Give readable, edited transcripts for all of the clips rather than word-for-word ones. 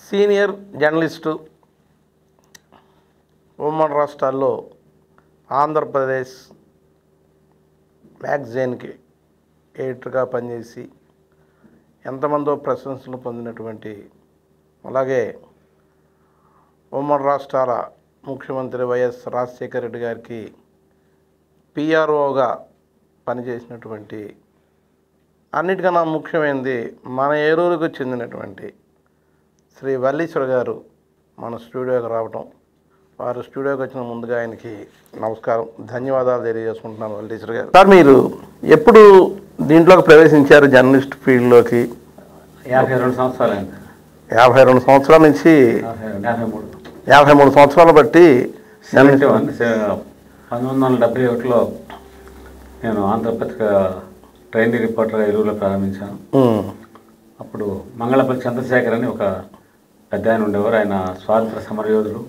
Senior journalist ఉమ్మడి రాష్ట్రాల్లో ఆంధ్రప్రదేశ్ మ్యాగజైన్కి ఎడిటర్గా పనిచేసి ఎంతమందో ప్రశంసలు పొందినటువంటి, అలాగే ఉమ్మడి రాష్ట్రాల ముఖ్యమంత్రి వైఎస్ రాజశేఖర రెడ్డి గారికి పిఆర్ఓగా పనిచేసినటువంటి, అన్నిటికన్నా ముఖ్యమైనది మన ఏలూరుకు చెందినటువంటి శ్రీ వల్లీశ్వర్ గారు మన స్టూడియోకి రావటం, వారు స్టూడియోకి వచ్చిన ముందుగా ఆయనకి నమస్కారం, ధన్యవాదాలు తెలియజేసుకుంటున్నాను. వల్లీశ్వర్ గారు, సార్ మీరు ఎప్పుడు దీంట్లోకి ప్రవేశించారు జర్నలిస్ట్ ఫీల్డ్లోకి? 52 సంవత్సరాలైంది. 52 సంవత్సరాల నుంచి 53 సంవత్సరాలు బట్టి 1971లో నేను ఆంధ్రపత్రిక ట్రైనింగ్ రిపోర్టర్గా ఏలూరులో ప్రారంభించాను. అప్పుడు మంగళపల్లి చంద్రశేఖర్ అని ఒక పెద్ద ఆయన ఉండేవారు. ఆయన స్వాతంత్ర సమరయోధులు,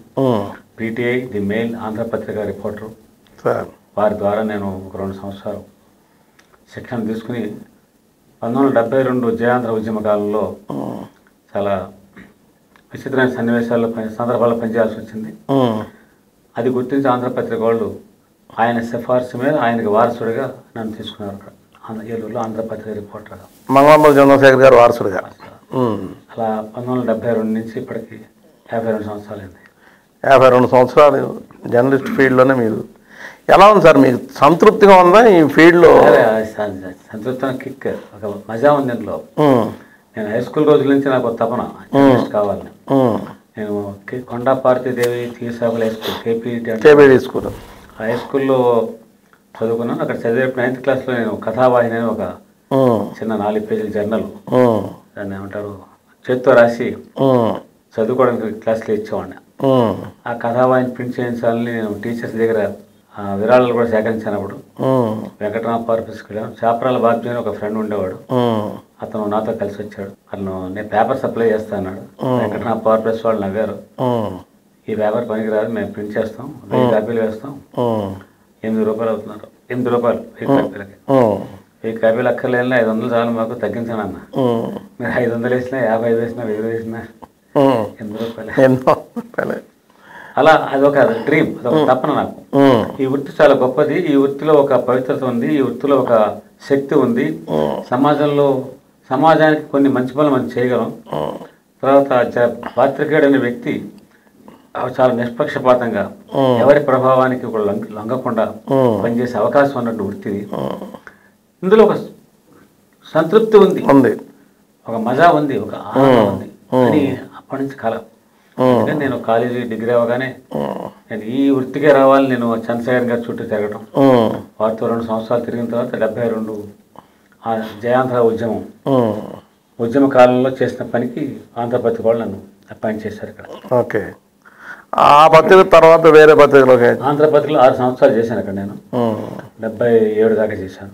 PTI the mail Andhra Patrika reporter. వారి ద్వారా నేను ఒక 2 సంవత్సరాలు శిక్షణ తీసుకుని 1972 జయాంధ్ర ఉద్యమ కాలంలో చాలా విచిత్రమైన సన్నివేశాల్లో సందర్భాల్లో పనిచేయాల్సి వచ్చింది. అది గుర్తించి ఆంధ్రపత్రిక వాళ్ళు ఆయన సిఫార్సు మీద ఆయనకి వారసుడిగా నన్ను తీసుకున్నారు. ఏలూరులో ఆంధ్రపత్రిక రిపోర్టర్గా మంగళపల్లి చంద్రశేఖర్ గారు వారసుడిగా. అలా 1972 నుంచి ఇప్పటికి 52 సంవత్సరాలైంది. 52 సంవత్సరాలు జర్నలిస్ట్ ఫీల్డ్లోనే మీరు ఎలా ఉంది సార్? మీకు సంతృప్తిగా ఉందా ఈ ఫీల్డ్లో? సంతృప్తిగా కిక్, ఒక మజా ఉంది ఇందులో. నేను హై స్కూల్ రోజుల నుంచి నాకు ఒక తపన జర్నలిస్ట్ కావాలని. నేను కొండా పార్వతీదేవి తీసాబుల్ high school KP school high స్కూల్లో చదువుకున్నాను. అక్కడ చదివేప్పుడు 9th క్లాస్లో నేను కథావాహిని అని ఒక చిన్న 4 పేజీల జర్నల్, దాన్ని ఏమంటారు, చేత్తో రాసి చదువుకోవడానికి క్లాస్లో ఇచ్చేవాడిని. ఆ కథావాహిని ప్రింట్ చేయించాలని నేను టీచర్స్ దగ్గర విరాళాలు కూడా సేకరించినప్పుడు వెంకటరామ పార్పస్కి వెళ్ళాను. చాపరాల బాబ్జీ అని ఒక ఫ్రెండ్ ఉండేవాడు, అతను నాతో కలిసి వచ్చాడు. అతను నేను పేపర్ సప్లై చేస్తా అన్నాడు. వెంకటరామ పార్పస్ వాళ్ళు నవ్వారు, ఈ పేపర్ పనికిరాదు, మేము ప్రింట్ చేస్తాం, 1000 కాపీలు వేస్తాం, 8 రూపాయలు అవుతున్నారు. 8 రూపాయలు 1000 కాపీలకి. 1000 కాపీలు అక్కర్లేనా, 500 చాలు మాకు, తగ్గించాను అన్న. మీరు 500 వేసినా, 55 వేసినా, 1000 వేసినా 8 రూపాయలు. అలా అదొక డ్రీమ్, అదొక తపన నాకు. ఈ వృత్తి చాలా గొప్పది, ఈ వృత్తిలో ఒక పవిత్రత ఉంది, ఈ వృత్తిలో ఒక శక్తి ఉంది. సమాజానికి కొన్ని మంచి పనులు మనం చేయగలం. తర్వాత పాత్రికేయుడు అనే వ్యక్తి చాలా నిష్పక్షపాతంగా ఎవరి ప్రభావానికి లొంగకుండా పనిచేసే అవకాశం ఉన్నట్టు వృత్తి. ఇందులో ఒక సంతృప్తి ఉంది, ఒక మజా ఉంది, ఒక ఆనందం ఉంది అని అప్పటి నుంచి కల. నేను కాలేజీ డిగ్రీ అవగానే నేను ఈ వృత్తికే రావాలి, నేను చంద్రశేఖర్ గారి చుట్టూ తిరగటం, వారితో 2 సంవత్సరాలు తిరిగిన తర్వాత 72 జయాంధ్ర ఉద్యమ కాలంలో చేసిన పనికి ఆంధ్రపత్రిక వాళ్ళు నన్ను అపాయింట్ చేశారు ఇక్కడ. ఓకే, ఆ పత్రిక తర్వాత వేరే పత్రికలోకి? ఆంధ్రపత్రికలో 6 సంవత్సరాలు చేశాను అక్కడ. నేను 77 దాకా చేశాను.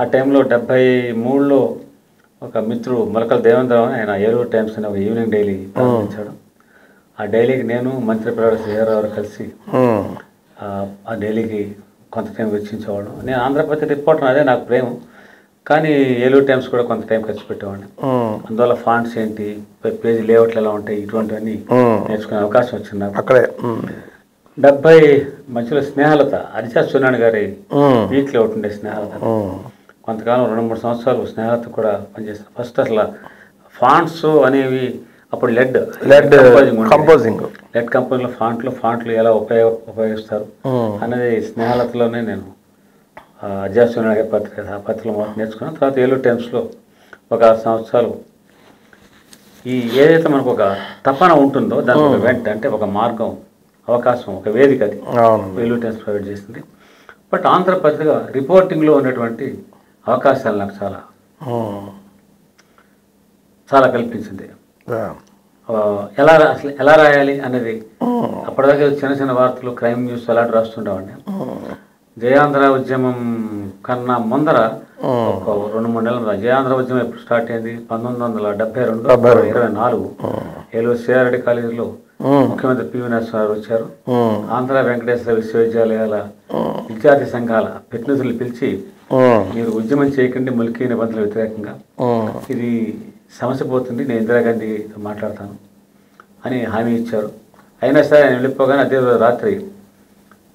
ఆ టైంలో 73లో ఒక మిత్రుడు మొలకల దేవేంద్రరావు అని, ఆయన ఏలూరు టైమ్స్ అని ఒక ఈవినింగ్ డైలీ ప్రారంభించాడు. ఆ డైలీకి నేను మంత్రి ప్రొఫెసర్ శ్రీహరిరావు కలిసి ఆ డైలీకి కొంత టైం వెచ్చించేవాడు. నేను ఆంధ్రపత్రిక రిపోర్టర్, అదే నాకు ప్రేమ. కానీ ఏలూరు టైమ్స్ కూడా కొంత టైం ఖర్చు పెట్టేవాడిని. అందువల్ల ఫాంట్స్ ఏంటి, పేజీ లేఅవుట్లు ఎలా ఉంటాయి, ఇటువంటివన్నీ నేర్చుకునే అవకాశం వచ్చింది నాకు అక్కడే. 70 మధ్యలో స్నేహలత, అరిచా సూర్యనారాయణ గారి వీక్లీ అవుట్ ఉండే స్నేహలత, కొంతకాలం 2-3 సంవత్సరాలు స్నేహలత కూడా పనిచేస్తాను. ఫస్ట్ అసలు ఫాంట్స్ అనేవి అప్పుడు లెడ్ కంపెనీలో ఫాంట్లు ఎలా ఉపయోగిస్తారు అనేది స్నేహలతలోనే నేను అజాసూర్యనారాయణ గారి పత్రికలో మొదటి నేర్చుకున్నాను. తర్వాత ఏలూరు టైమ్స్లో ఒక 6 సంవత్సరాలు ఈ ఏదైతే మనకు ఒక తపన ఉంటుందో దానికి ఒక వెంట, అంటే ఒక మార్గం, అవకాశం, ఒక వేదిక, అది ఏలూరు టైమ్స్ ప్రొవైడ్ చేసింది. బట్ ఆంధ్రపత్రిక రిపోర్టింగ్లో ఉన్నటువంటి అవకాశాలు నాకు చాలా కల్పించింది. ఎలా రాయాలి అనేది, అప్పటిదాకా చిన్న వార్తలు, క్రైమ్ న్యూస్ అలాంటి రాస్తుండేవాడిని. జయాంధ్ర ఉద్యమం కన్నా ముందర ఒక 2-3 నెలలు, జయాంధ్ర ఉద్యమం ఎప్పుడు స్టార్ట్ అయింది, 1972-24 ఏలూరు సిఆర్డి కాలేజీలో ముఖ్యమంత్రి పివి నరసింహారావు వచ్చారు. ఆంధ్ర వెంకటేశ్వర విశ్వవిద్యాలయాల విద్యార్థి సంఘాల ప్రతినిధులు పిలిచి, మీరు ఉద్యమం చేయకండి ములికి నిబంధనల వ్యతిరేకంగా, ఇది సమస్య పోతుంది, నేను ఇందిరాగాంధీతో మాట్లాడతాను అని హామీ ఇచ్చారు. అయినా సరే ఆయన వెళ్ళిపోగానే అదే రోజు రాత్రి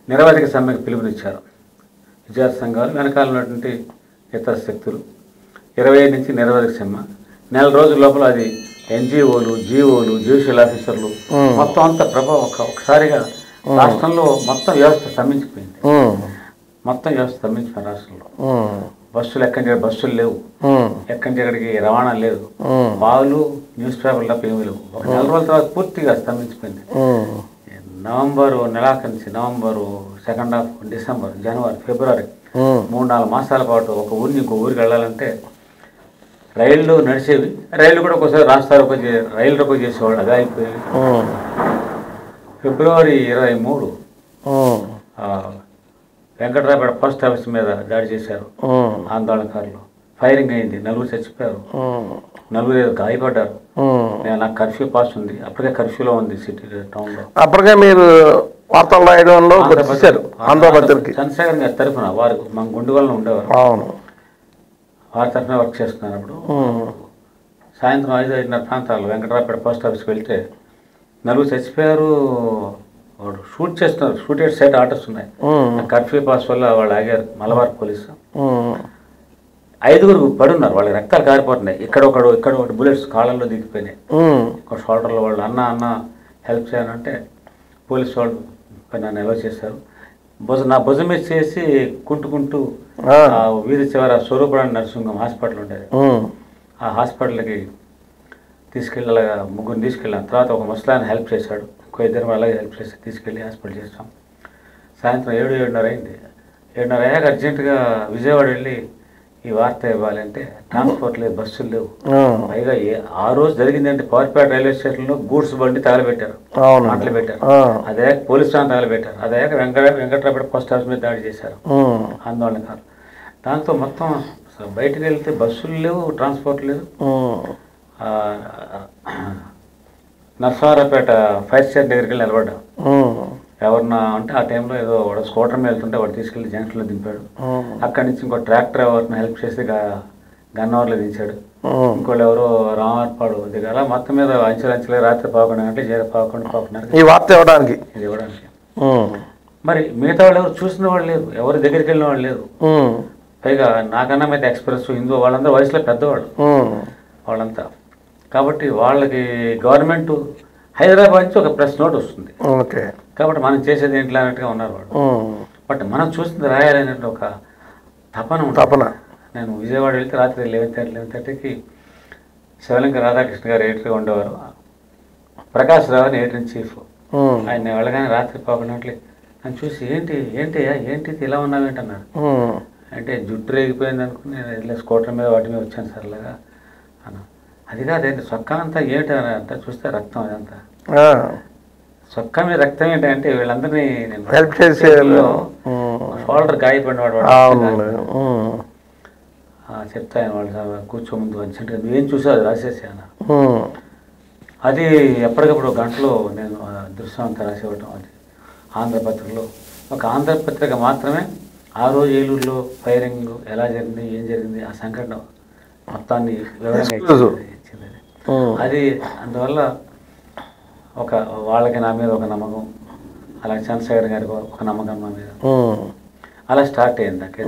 నిరవధిక సమ్మెకు పిలుపునిచ్చారు. విద్యార్థి సంఘాలు వెనకాల ఉన్నటువంటి ఇతర శక్తులు 25 నుంచి నిరవధిక సమ్మె. నెల రోజుల లోపల అది ఎన్జిఓలు, జీఓలు, జ్యుడిషియల్ ఆఫీసర్లు మొత్తం అంతా ప్రభావం ఒకసారిగా రాష్ట్రంలో మొత్తం వ్యవస్థ స్తంభించిపోయింది. మొత్తం వ్యవస్థ స్తంభించిపోయింది రాష్ట్రంలో. బస్సులు ఎక్కడి బస్సులు లేవు, ఎక్కడి ఎక్కడికి రవాణా లేదు, పాలు న్యూస్ పేపర్లు తప్ప ఏమీ లేవు. ఒక నెల రోజుల తర్వాత పూర్తిగా స్తంభించిపోయింది. నవంబరు నెలాఖరు నుంచి నవంబరు సెకండ్ హాఫ్, డిసెంబర్, జనవరి, ఫిబ్రవరి 3-4 మాసాల పాటు ఒక ఊరిని ఇంకో ఊరికి వెళ్ళాలంటే రైళ్ళు నడిచేవి. రైళ్ళు కూడా ఒకసారి రాస్తారోకో రైలు రోకో చేసేవాళ్ళు, అదే అయిపోయేవి. ఫిబ్రవరి 23 వెంకటరాపేట పోస్ట్ ఆఫీస్ మీద దాడి చేశారు ఆందోళనకారులు. ఫైరింగ్ అయింది, 4 చచ్చిపోయారు, 4 గాయపడ్డారు. నాకు కర్ఫ్యూ పాస్ ఉంది, అప్పటికే కర్ఫ్యూలో ఉంది సిటీ టౌన్లో. అప్పటికే మీరు వార్తలు రాయడంలో చంద్రశేఖర్ గారి తరఫున వారు మన గుండుగోలను ఉండేవారు. అవును, వారి తరఫున వర్క్ చేస్తున్నప్పుడు సాయంత్రం 5-5:30 ప్రాంతాల్లో వెంకటరాపేట పోస్ట్ ఆఫీస్కి వెళ్తే 4 చచ్చిపోయారు. వాడు షూట్ చేస్తున్నారు, షూటెడ్ సైట్ ఆర్డర్స్ ఉన్నాయి. కర్ఫ్యూ పాస్ వల్ల వాళ్ళు ఆగారు. మలబార్ పోలీసు 5 పడున్నారు, వాళ్ళకి రక్తాలు కారిపోతున్నాయి. ఇక్కడ ఒకటి బుల్లెట్స్ కాళ్ళల్లో దిగిపోయినాయి. ఒక షోల్డర్లో వాళ్ళు అన్న హెల్ప్ చేయాలంటే పోలీసు వాళ్ళు నన్ను ఎలా చేశారు. నా భుజం మీద చేసి కుంటుకుంటూ వీధి చివర స్వరూపరాణి నర్సింహం హాస్పిటల్ ఉండేది. ఆ హాస్పిటల్కి తీసుకెళ్ళి ముగ్గురిని తీసుకెళ్ళాను. తర్వాత ఒక ముసలాయన హెల్ప్ చేశాడు, ఇంకో 2 అలాగే హెల్ప్ చేసి తీసుకెళ్ళి హాస్పిటల్ చేస్తాం. సాయంత్రం 7-7:30 అయింది. 7:30 అయ్యాక అర్జెంటుగా విజయవాడ వెళ్ళి ఈ వార్త ఇవ్వాలి అంటే ట్రాన్స్పోర్ట్ లేదు, బస్సులు లేవు. పైగా ఆ రోజు జరిగిందంటే పవర్పేట రైల్వే స్టేషన్లో గూడ్స్ బండి తగలబెట్టారు, మాటలు పెట్టారు. అదే పోలీస్ స్టాండ్ తగలబెట్టారు. అదే వెంకటరాపేట పోస్ట్ ఆఫీస్ మీద దాడి చేశారు ఆందోళనకారులు. దాంతో మొత్తం బయటకు వెళ్తే బస్సులు లేవు, ట్రాన్స్పోర్ట్ లేదు. నర్సారాపేట ఫైర్ స్టేషన్ దగ్గరికి వెళ్ళి నిలబడ్డాం. ఎవరన్నా అంటే ఆ టైంలో ఏదో వాడు స్కూటర్ మీద వెళ్తుంటే వాడు తీసుకెళ్ళి జంక్షన్లో దింపాడు. అక్కడి నుంచి ఇంకో ట్రాక్టర్ ఎవరిని హెల్ప్ చేసి గన్నవర్లో దించాడు. ఇంకోళ్ళు ఎవరో రామర్పాడు దిగాల. మొత్తం మీద అంచెలంచెలే రాత్రి 11 గంటలు 11:30 ఈ వార్త ఇవ్వడానికి ఇది ఇవ్వడానికి. మరి మిగతా వాళ్ళు ఎవరు చూసిన వాళ్ళు లేరు, ఎవరి దగ్గరికి వెళ్ళిన వాళ్ళు లేరు. పైగా నాకన్నా మీద ఎక్స్ప్రెస్, హిందూ వాళ్ళందరూ వయసులో పెద్దవాళ్ళు వాళ్ళంతా. కాబట్టి వాళ్ళకి గవర్నమెంట్ హైదరాబాద్ నుంచి ఒక ప్రెస్ నోట్ వస్తుంది. కాబట్టి మనం చేసేది ఏంటి అన్నట్టుగా ఉన్నారు వాళ్ళు. బట్ మనం చూసింది రాయాలనేటువంటి ఒక తపన. నేను విజయవాడ వెళ్తే రాత్రి 11:30కి శివలింగ రాధాకృష్ణ గారు ఎడిటర్గా ఉండేవారు. ప్రకాష్ రావు అని ఎడిటర్ చీఫ్. ఆయన వెళ్ళగానే రాత్రి 11 గంటలకి నన్ను చూసి ఏంటి ఇలా ఉన్నావేంటి అన్నారు. అంటే జుట్టు రేగిపోయింది అనుకుని నేను వెళ్ళే స్కూటర్ మీద వాటి మీద వచ్చాను సర్లాగా అన్నా. అది కాదేంటి సొక్కా అంతా ఏంటి అంతా చూస్తే రక్తం అదంతా. సొక్కా మీద రక్తం ఏంటంటే వీళ్ళందరినీ నేను హెల్ప్ చేసే షోల్డర్ గాయపడిన వాడు చెప్తాను. వాళ్ళు కూర్చోముందు అర్జెంట్గా నువ్వేం చూసావు అది రాసేసి అన్నారు. అది ఎప్పటికప్పుడు గంటలో నేను దృశ్యం అంతా రాసేవటం. అది ఆంధ్రపత్రికలో ఒక ఆంధ్రపత్రిక మాత్రమే ఆ రోజు ఏలూరులో ఫైరింగ్ ఎలా జరిగింది, ఏం జరిగింది, ఆ సంఘటన మొత్తాన్ని వివరంగా ఇచ్చింది. అది అందువల్ల వాళ్ళకి నా మీద ఒక నమ్మకం, అలాగే చంద్రశేఖర్ గారికి ఒక నమ్మకం నా మీద. అలా స్టార్ట్ అయింది నాకు.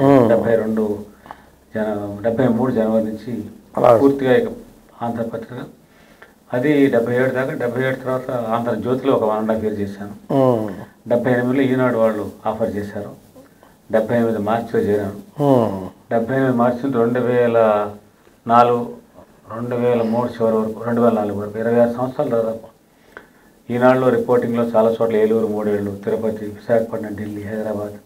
73 జనవరి నుంచి పూర్తిగా ఇక ఆంధ్రపత్రిక. అది 77 దాకా. 77 తర్వాత ఆంధ్రజ్యోతిలో ఒక 1.5 years చేశాను. 78లో ఈనాడు వాళ్ళు ఆఫర్ చేశారు. 78 మార్చిలో చేరాను. 78 మార్చి నుంచి 2003 చివరి వరకు, 2004 వరకు 26 సంవత్సరాలు దాదాపు ఈనాడులో రిపోర్టింగ్లో చాలా చోట్ల ఏలూరు 3 ఏళ్ళు, తిరుపతి, విశాఖపట్నం, ఢిల్లీ, హైదరాబాద్.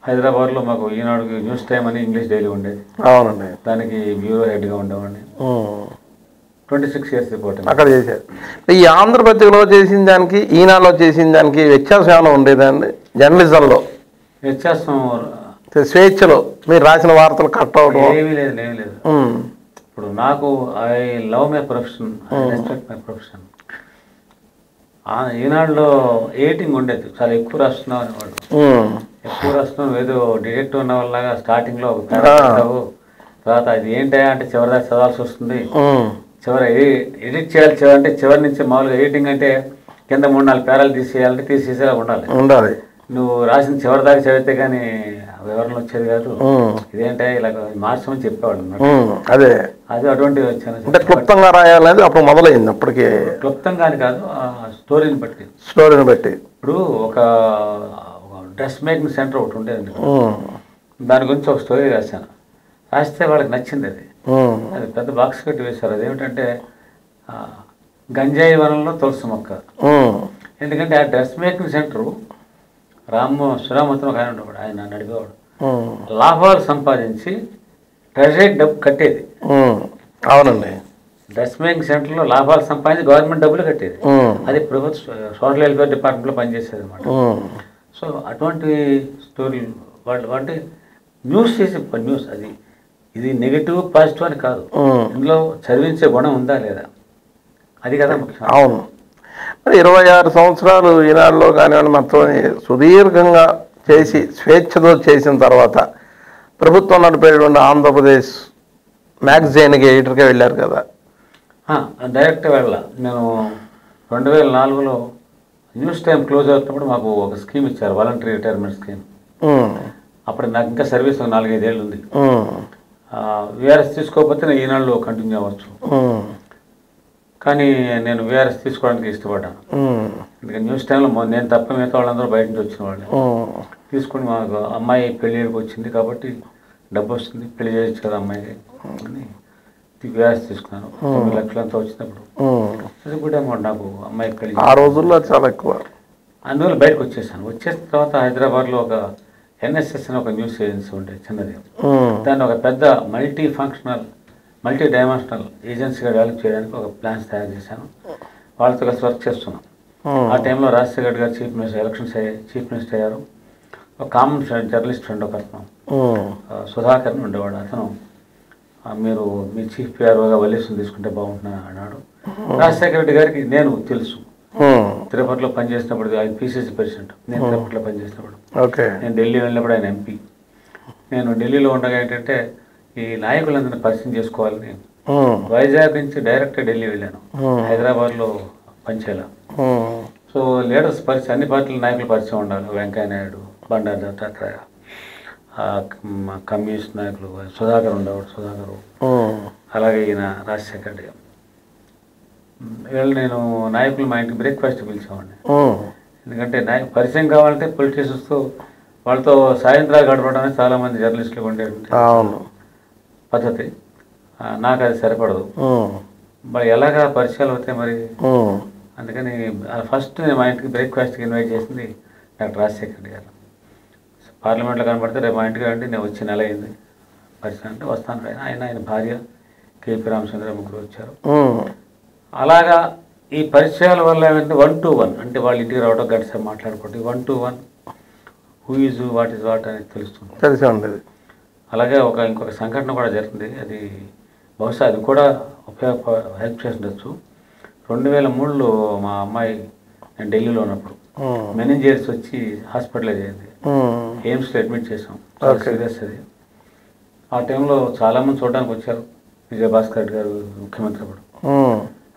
హైదరాబాద్లో మాకు ఈనాడుకి న్యూస్ టైమ్ అని ఇంగ్లీష్ డైలీ ఉండేది. అవునండి. దానికి బ్యూరో హెడ్గా ఉండేవాడిని. 26 years రిపోర్టింగ్ అక్కడ చేశారు. ఈ ఆంధ్రపత్రికలో చేసిన దానికి ఈనాడులో చేసిన దానికి వ్యత్యాసం ఏమైనా ఉండేదండి? జర్నలిజంలో వ్యత్యాసం, స్వేచ్ఛలో మీరు రాసిన వార్తలు కట్ అవడం ఏమీ లేదు. ఇప్పుడు నాకు I love my profession, I respect my profession. ఈనాడులో ఎడిటింగ్ ఉండేది, చాలా ఎక్కువ రాస్తున్నావు అనేవాడు. ఎక్కువ రాస్తున్నావు, ఏదో డిటెక్టివ్ ఉన్న వాళ్ళగా స్టార్టింగ్లో ఒక పేరాగ్రాఫ్, తర్వాత అది ఏంటా అంటే చివరిదాకా చదవాల్సి వస్తుంది, చివరి ఎడిట్ చేయాలి అంటే చివరి నుంచి మామూలుగా ఎడిటింగ్ అంటే కింద 3-4 పేరాలు తీసేయాలంటే తీసేసేలా ఉండాలి. నువ్వు రాసిన చివరి దాకా చదివితే కానీ వివరణ వచ్చేది కాదు. ఇదేంటే ఇలా మార్చమని చెప్పేవాళ్ళు. అదే అటువంటి అంటే క్లుప్తంగా రాయాలనేది అప్పుడు మొదలైంది. అప్పటికి క్లుప్తంగా కాదు, స్టోరీని బట్టి. ఇప్పుడు ఒక డ్రెస్ మేకింగ్ సెంటర్ ఒకటి ఉండేది, దాని గురించి ఒక స్టోరీ రాస్తే వాళ్ళకి నచ్చింది. అది పెద్ద బాక్స్ కట్టి వేశారు. అదేమిటంటే గంజాయి వనంలో తులసి మొక్క. ఎందుకంటే ఆ డ్రెస్ మేకింగ్ సెంటరు శ్రీరామూర్తి ఒక ఆయన ఉండేవాడు, ఆయన నడిపేవాడు. లాభాలు సంపాదించి ట్రెజరీకి డబ్బు కట్టేది. అవునండి. డ్రెస్ మేకింగ్ సెంటర్లో లాభాలు సంపాదించి గవర్నమెంట్ డబ్బులు కట్టేది. అది ప్రభుత్వ సోషల్ వెల్ఫేర్ డిపార్ట్మెంట్లో పనిచేసేది అనమాట. సో అటువంటి స్టోరీలు వాళ్ళు అంటే న్యూస్ అది ఇది నెగిటివ్ పాజిటివ్ అని కాదు, ఇందులో చదివించే గుణం ఉందా లేదా అది కదా ముఖ్యం. అవును. మరి 26 సంవత్సరాలు ఈనాడులో కానివ్వండి మొత్తం సుదీర్ఘంగా చేసి స్వేచ్ఛతో చేసిన తర్వాత ప్రభుత్వం నడిపేటువంటి ఆంధ్రప్రదేశ్ మ్యాగజైన్కి ఎడిటర్గా వెళ్ళారు కదా? డైరెక్ట్గా వెళ్ళా. నేను 2004లో న్యూస్ టైం క్లోజ్ అవుతున్నప్పుడు మాకు ఒక స్కీమ్ ఇచ్చారు, వాలంటరీ రిటైర్మెంట్ స్కీమ్. అప్పుడు నాకు ఇంకా సర్వీస్ 4-5 ఏళ్ళు ఉంది. విఆర్ఎస్ తీసుకోకపోతే నేను ఈనాడులో కంటిన్యూ అవ్వచ్చు. కానీ నేను విఆర్ఎస్ తీసుకోవడానికి ఇష్టపడ్డాను. ఎందుకంటే న్యూస్ టైంలో నేను తప్ప మిగతా వాళ్ళందరూ బయట నుంచి వచ్చిన వాళ్ళు. తీసుకుని మాకు అమ్మాయి పెళ్ళికి వచ్చింది కాబట్టి డబ్బు వస్తుంది, పెళ్లి చేయొచ్చు కదా అమ్మాయికి అని విఆర్ఎస్ తీసుకున్నాను. 9 లక్షలంతా వచ్చినప్పుడు అది కూడా అమౌంట్ నాకు అమ్మాయికి పెళ్లి. ఆ రోజుల్లో చాలా ఎక్కువ. అందువల్ల బయటకు వచ్చేసాను. వచ్చేసిన తర్వాత హైదరాబాద్లో ఒక ఎన్ఎస్ఎస్ అని ఒక న్యూస్ ఏజెన్సీ ఉండేది చిన్నది. దాన్ని ఒక పెద్ద మల్టీ డైమెన్షనల్ ఏజెన్సీగా డెవలప్ చేయడానికి ఒక ప్లాన్స్ తయారు చేశాను. వాళ్ళతో కలిసి వర్క్ చేస్తున్నాం. ఆ టైంలో రాజశేఖర్ గారు చీఫ్ మినిస్టర్ అయ్యారు. ఒక కామన్ జర్నలిస్ట్ ఫ్రెండ్ ఒక అతను సుధాకర్ ఉండేవాడు. అతను మీరు మీ చీఫ్ పిఆర్ఓగా వల్లేసుని తీసుకుంటే బాగుంటున్నాను అన్నాడు. రాజశేఖర రెడ్డి గారికి నేను తెలుసు, తిరుపతిలో పనిచేసినప్పుడు ఆయన పిసిసి ప్రెసిడెంట్, నేను తిరుపతిలో పనిచేసినప్పుడు, నేను ఢిల్లీ వెళ్ళినప్పుడు ఆయన ఎంపీ. నేను ఢిల్లీలో ఉండగా ఏంటంటే ఈ నాయకులందరినీ పరిచయం చేసుకోవాలని వైజాగ్ నుంచి డైరెక్ట్గా ఢిల్లీ వెళ్ళాను. హైదరాబాద్లో పనిచేయాల. సో లీడర్స్ పరిచయం, అన్ని పార్టీల నాయకుల పరిచయం ఉండాలి. వెంకయ్య నాయుడు, బండారు దత్తాత్రేయ, కమ్యూనిస్ట్ నాయకులు సుధాకర్ ఉండేవాడు, సుధాకరు, అలాగే ఈయన రాజశేఖర్ రెడ్డి. వీళ్ళు నేను నాయకులు మా ఇంటికి బ్రేక్ఫాస్ట్ పిలిచేవాడిని. ఎందుకంటే పరిచయం కావాలంటే పొలిటీషియన్స్తో వాళ్ళతో సాయంత్రాలు గడపడానికి చాలామంది జర్నలిస్టులు ఉండే పద్ధతి. నాకు అది సరిపడదు. మరి ఎలాగా పరిచయాలు అవుతాయి మరి. అందుకని ఫస్ట్ నేను మా ఇంటికి బ్రేక్ఫాస్ట్కి ఇన్వైట్ చేసింది డాక్టర్ రాజశేఖర్ రెడ్డి గారు. పార్లమెంట్లో కనబడితే రేపు మా ఇంటికి రండి, నేను వచ్చి నెల అయింది పరిచయం అంటే వస్తాను. ఆయన భార్య కేపీ రామచంద్ర ముగ్గురు వచ్చారు. అలాగా ఈ పరిచయాల వల్ల ఏమంటే 1 to 1 అంటే వాళ్ళ ఇంటికి రావడం, గంట సేపు మాట్లాడుకోండి. 1 to 1 who is what is what అనేది తెలుస్తుంది. అలాగే ఇంకొక సంఘటన కూడా జరిగింది. అది బహుశా అది కూడా హెల్ప్ చేసి ఉండొచ్చు. 2003లో మా అమ్మాయి నేను ఢిల్లీలో ఉన్నప్పుడు మెనింజైటిస్ వచ్చి హాస్పిటలైజ్ అయింది. ఎయిమ్స్లో అడ్మిట్ చేసాం. సీరియస్ అది. ఆ టైంలో చాలామంది చూడడానికి వచ్చారు. విజయభాస్కర్ రెడ్డి గారు ముఖ్యమంత్రి అప్పుడు,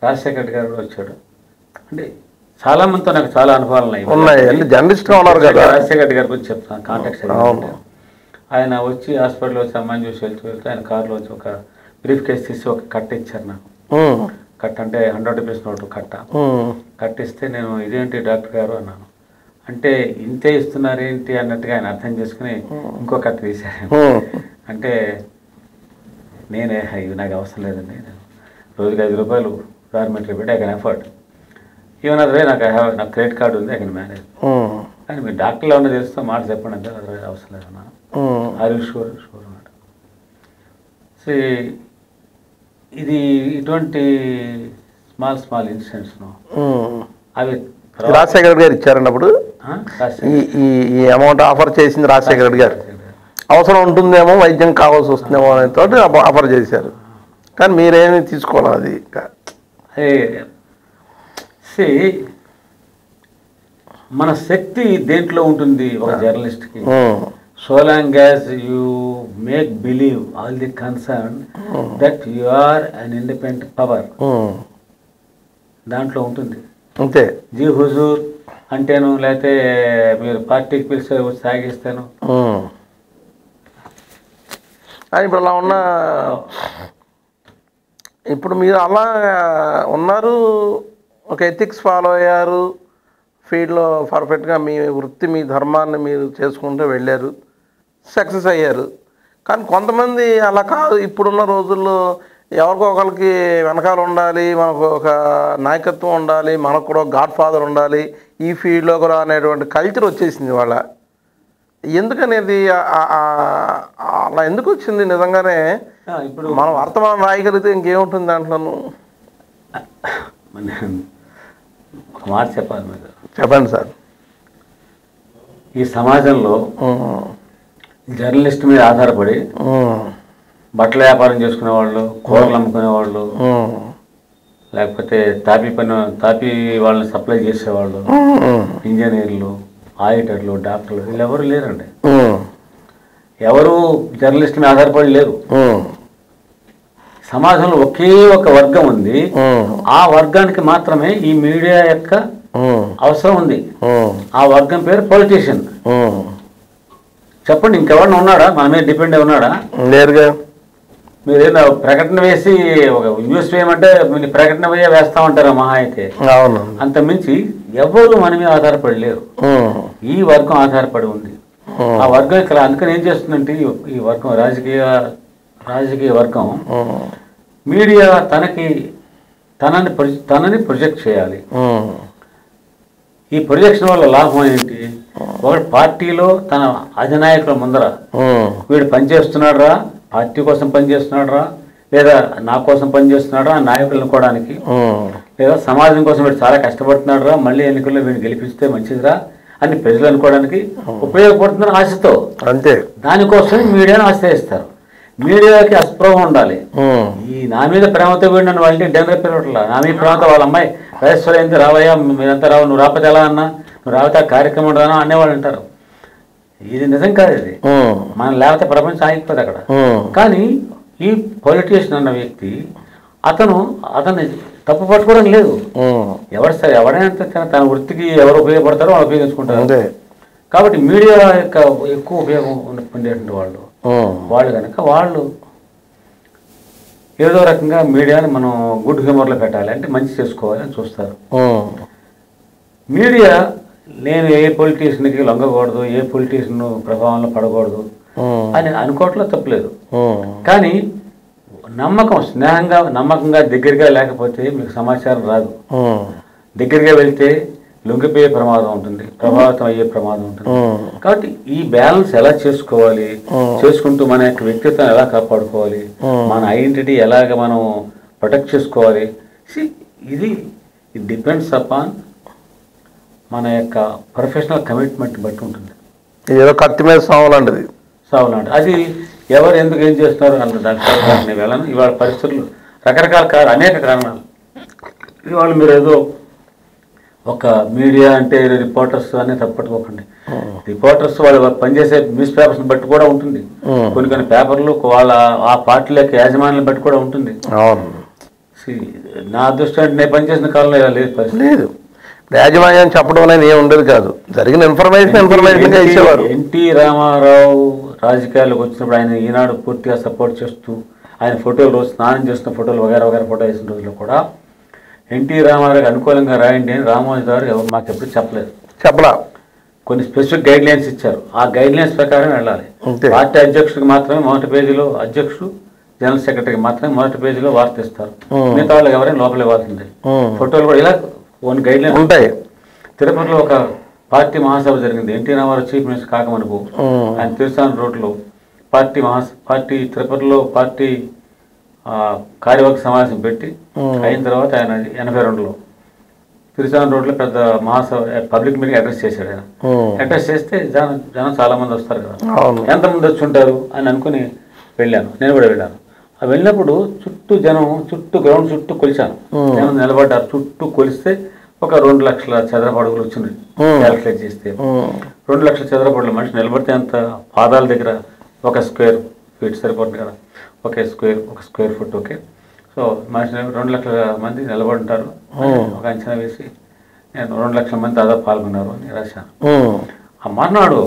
రాజశేఖర్ రెడ్డి గారు కూడా వచ్చాడు. అంటే చాలా మందితో నాకు చాలా అనుభవాలు ఉన్నాయి. జర్నలిస్ట్గా ఉన్నారు కదా. రాజశేఖర్ రెడ్డి గారి గురించి చెప్తాను కాంటాక్ట్స్. ఆయన వచ్చి హాస్పిటల్లో వచ్చి అమ్మాయిని చూసి వెళ్తూ ఆయన కారులో వచ్చి ఒక బ్రీఫ్ కేస్ తీసి ఒక కట్ట ఇచ్చారు నాకు. కట్ట అంటే 100 రూపీస్ నోటు కట్టిస్తే నేను ఇదేంటి డాక్టర్ గారు అన్నాను. అంటే ఇంతే ఇస్తున్నారు ఏంటి అన్నట్టుగా ఆయన అర్థం చేసుకుని ఇంకో కట్ట తీశాను. అంటే నేనే ఇవి నాకు అవసరం లేదండి, నేను రోజుకి 5 రూపాయలు గవర్నమెంట్లో పెట్టి ఐ కెన్ అఫోర్డ్. ఈవెన్ అదే నాకు క్రెడిట్ కార్డు ఉంది, ఐ కెన్ మేనేజ్. కానీ మీరు డాక్టర్లో ఉన్న తెలుస్తూ మాట చెప్పండి అంటే అదే అవసరం లేదన్నాను. ఆర్ యూ షూర్ అన్నాడు. సో ఇది ఇటువంటి స్మాల్ ఇన్సిడెంట్స్ అవి రాజశేఖర రెడ్డి గారు ఇచ్చారన్నప్పుడు ఈ అమౌంట్ ఆఫర్ చేసింది రాజశేఖర రెడ్డి గారు. అవసరం ఉంటుందేమో, వైద్యం కావాల్సి వస్తుందేమో అనే తోటి ఆఫర్ చేశారు. కానీ మీరేమి తీసుకోవాలి. అది మన శక్తి దేంట్లో ఉంటుంది ఒక జర్నలిస్ట్కి. so long as you make believe all the concerned that you are an independent power, దాంట్లో ఉంటుంది. అంతే. జీ హుజూర్ అంటేను, లేకపోతే మీరు పార్టీకి పిలిస్తే వచ్చి సాగిస్తాను. ఇప్పుడు అలా ఉన్న, ఇప్పుడు మీరు అలా ఉన్నారు, ఒక ఎథిక్స్ ఫాలో అయ్యారు, ఫీల్డ్లో పర్ఫెక్ట్గా మీ వృత్తి మీ ధర్మాన్ని మీరు చేసుకుంటూ వెళ్ళారు, సక్సెస్ అయ్యారు. కానీ కొంతమంది అలా కాదు. ఇప్పుడున్న రోజుల్లో ఎవరికో ఒకరికి వెనకాల ఉండాలి, మనకు ఒక నాయకత్వం ఉండాలి, మనకు కూడా గాడ్ ఫాదర్ ఉండాలి, ఈ ఫీల్డ్లో కూడా అనేటువంటి కల్చర్ వచ్చేసింది వాళ్ళ. ఎందుకనేది అలా ఎందుకు వచ్చింది? నిజంగానే ఇప్పుడు మనం వర్తమానం రాయగలిగితే ఇంకేముంటుంది దాంట్లోనూ? ఒక మాట చెప్పాలి మీరు. చెప్పండి సార్. ఈ సమాజంలో జర్నలిస్ట్ మీద ఆధారపడి బట్టల వ్యాపారం చేసుకునే వాళ్ళు, కూరలు అమ్ముకునే వాళ్ళు, లేకపోతే తాపీ వాళ్ళని సప్లై చేసేవాళ్ళు, ఇంజనీర్లు, ఆడిటర్లు, డాక్టర్లు, వీళ్ళు ఎవరు లేరండి. ఎవరు జర్నలిస్ట్ మీద ఆధారపడి లేరు. సమాజంలో ఒకే ఒక వర్గం ఉంది. ఆ వర్గానికి మాత్రమే ఈ మీడియా యొక్క అవసరం ఉంది. ఆ వర్గం పేరు పొలిటీషియన్. చెప్పండి, ఇంకెవరన్నా ఉన్నాడా మన మీద డిపెండ్ అయి ఉన్నాడా? లేరుగా. మీరేదో ప్రకటన వేసి ఒక న్యూస్ వేయమంటే మీరు ప్రకటన వేస్తా ఉంటారా మహా అయితే. అంత మించి ఎవరు మన మీద ఆధారపడి లేరు. ఈ వర్గం ఆధారపడి ఉంది. ఆ వర్గం ఇక్కడ అందుకని ఏం చేస్తుందంటే ఈ వర్గం రాజకీయ వర్గం మీడియా తనని ప్రొజెక్ట్ చేయాలి. ఈ ప్రొజెక్షన్ వల్ల లాభం ఏంటి? ఒకటి పార్టీలో తన అధినాయకుల ముందర వీడు పనిచేస్తున్నాడు రా, పార్టీ కోసం పనిచేస్తున్నాడు రా, లేదా నా కోసం పనిచేస్తున్నాడు రా, నాయకులు అనుకోవడానికి, లేదా సమాజం కోసం వీడు చాలా కష్టపడుతున్నాడు రా, మళ్ళీ ఎన్నికల్లో వీడిని గెలిపిస్తే మంచిదిరా అని ప్రజలు అనుకోవడానికి ఉపయోగపడుతుందని ఆశతో, అంతే, దానికోసం మీడియాను ఆశ్రయిస్తారు. మీడియాకి అస్పృహం ఉండాలి. ఈ నా మీద ప్రేమతో వీడు నన్ను వాళ్ళ డెంగర్ పిలవట్లా, నా మీద ప్రేమతో వాళ్ళ అమ్మాయి రాజేశ్వరి ఏంటి రావయ్యా, మీరంతా రావు, నువ్వు రాకపోతే ఎలా అన్నా, నువ్వు రాకపోతే ఆ కార్యక్రమం రానా అనేవాళ్ళు అంటారు. ఇది నిజం కాదు. ఇది మనం లేకపోతే ప్రపంచం ఆగిపోతుంది అక్కడ. కానీ ఈ పొలిటీషియన్ అన్న వ్యక్తి అతన్ని తప్పు పట్టుకోవడం లేదు. ఎవరైనా తన వృత్తికి ఎవరు ఉపయోగపడతారో వాళ్ళు ఉపయోగించుకుంటారు. కాబట్టి మీడియా యొక్క ఎక్కువ ఉపయోగం పొందేటువంటి వాళ్ళు కనుక వాళ్ళు ఏదో రకంగా మీడియాని మనం గుడ్ హ్యూమర్లో పెట్టాలి, అంటే మంచి చేసుకోవాలి అని చూస్తారు. మీడియా నేను ఏ పొలిటీషియన్కి లొంగకూడదు, ఏ పొలిటీషియన్ ప్రభావంలో పడకూడదు అని అనుకోవట్లో తప్పలేదు. కానీ నమ్మకంగా దగ్గరగా లేకపోతే మీకు సమాచారం రాదు. దగ్గరగా వెళ్తే లొంగిపోయే ప్రమాదం ఉంటుంది, ప్రభావితం అయ్యే ప్రమాదం ఉంటుంది. కాబట్టి ఈ బ్యాలెన్స్ ఎలా చేసుకోవాలి, చేసుకుంటూ మన యొక్క వ్యక్తిత్వం ఎలా కాపాడుకోవాలి, మన ఐడెంటిటీ ఎలాగ మనం ప్రొటెక్ట్ చేసుకోవాలి, ఇది డిపెండ్స్ అపాన్ మన యొక్క ప్రొఫెషనల్ కమిట్మెంట్ బట్టి ఉంటుంది. ఏదో కత్తి మీద సావులాంటిది. అది ఎవరు ఎందుకు ఏం చేస్తున్నారు అన్న దానికి వెళ్ళను. ఇవాళ పరిస్థితులు రకరకాల అనేక కారణాలు. ఇవాళ మీరు ఏదో ఒక మీడియా అంటే రిపోర్టర్స్ అనే తప్పట్టుకోకండి. రిపోర్టర్స్ వాళ్ళు పనిచేసే న్యూస్ పేపర్స్ని బట్టి కూడా ఉంటుంది. కొన్ని పేపర్లు వాళ్ళ ఆ పార్టీలకు యాజమాన్యాలను బట్టి కూడా ఉంటుంది. నా అదృష్టం అంటే నేను పనిచేసిన కాలంలో ఇలా లేదు పరిస్థితి. లేదు, యాజమాన్యం చెప్పడం అనేది ఏమి ఉండదు కాదు, జరిగిన ఇన్ఫర్మేషన్ ఇచ్చేవారు. ఎన్టీ రామారావు రాజకీయాలకు వచ్చినప్పుడు ఆయన ఈనాడు పూర్తిగా సపోర్ట్ చేస్తూ ఆయన ఫోటోలు రోజు స్నానం చేస్తున్న ఫోటోలు వగేర ఫోటో వేసిన రోజుల్లో కూడా ఎన్టీ రామారావుకి అనుకూలంగా రాయండి అని రామోజీ గారు మాకు ఎప్పుడు చెప్పలా. కొన్ని స్పెసిఫిక్ గైడ్ లైన్స్ ఇచ్చారు. ఆ గైడ్ లైన్స్ ప్రకారం వెళ్ళాలి. పార్టీ అధ్యక్షుడికి మాత్రమే మొదటి పేజీలో, అధ్యక్షుడు జనరల్ సెక్రటరీకి మాత్రమే మొదటి పేజీలో వార్త ఇస్తారు. మిగతా వాళ్ళకి ఎవరైనా లోపల ఇవ్వాల్సిందే. ఫోటోలు కూడా ఇలా కొన్ని గైడ్ లైన్స్ ఉంటాయి. తిరుపతిలో ఒక పార్టీ మహాసభ జరిగింది. ఎన్టీ రామారావు చీఫ్ మినిస్టర్ కాకమనుకు ఆయన తిరుసాన్ రోడ్లో తిరుపతిలో పార్టీ కార్యవర్గ సమావేశం పెట్టి అయిన తర్వాత ఆయన 82లో తిరుసాన్ రోడ్లో పెద్ద మహాసభ పబ్లిక్ మీటింగ్ అడ్రస్ చేశాడు. ఆయన అడ్రస్ చేస్తే జనం చాలా మంది వస్తారు కదా, ఎంతమంది వచ్చి ఉంటారు అని అనుకుని వెళ్ళాను. నేను కూడా వెళ్ళాను. వెళ్ళినప్పుడు చుట్టూ గ్రౌండ్ చుట్టూ కొలిచాను. జనం నిలబడ్డారు. చుట్టూ కొలిస్తే ఒక 2 లక్షల చదరపు అడుగులు వచ్చింది క్యాల్కులేట్ చేస్తే. 2 లక్షల చదరపు అడుగుల మనిషి నిలబడితే అంత పాదాల దగ్గర 1 స్క్వేర్ ఫీట్ సరిపోతుంది కదా, ఒక స్క్వేర్ ఫుట్. ఓకే, సో మనిషి 2 లక్షల మంది నిలబడి ఉంటారు. ఒక అంచనా వేసి నేను 2 లక్షల మంది దాదాపు పాల్గొన్నారు అని రాశాను. ఆ మర్నాడు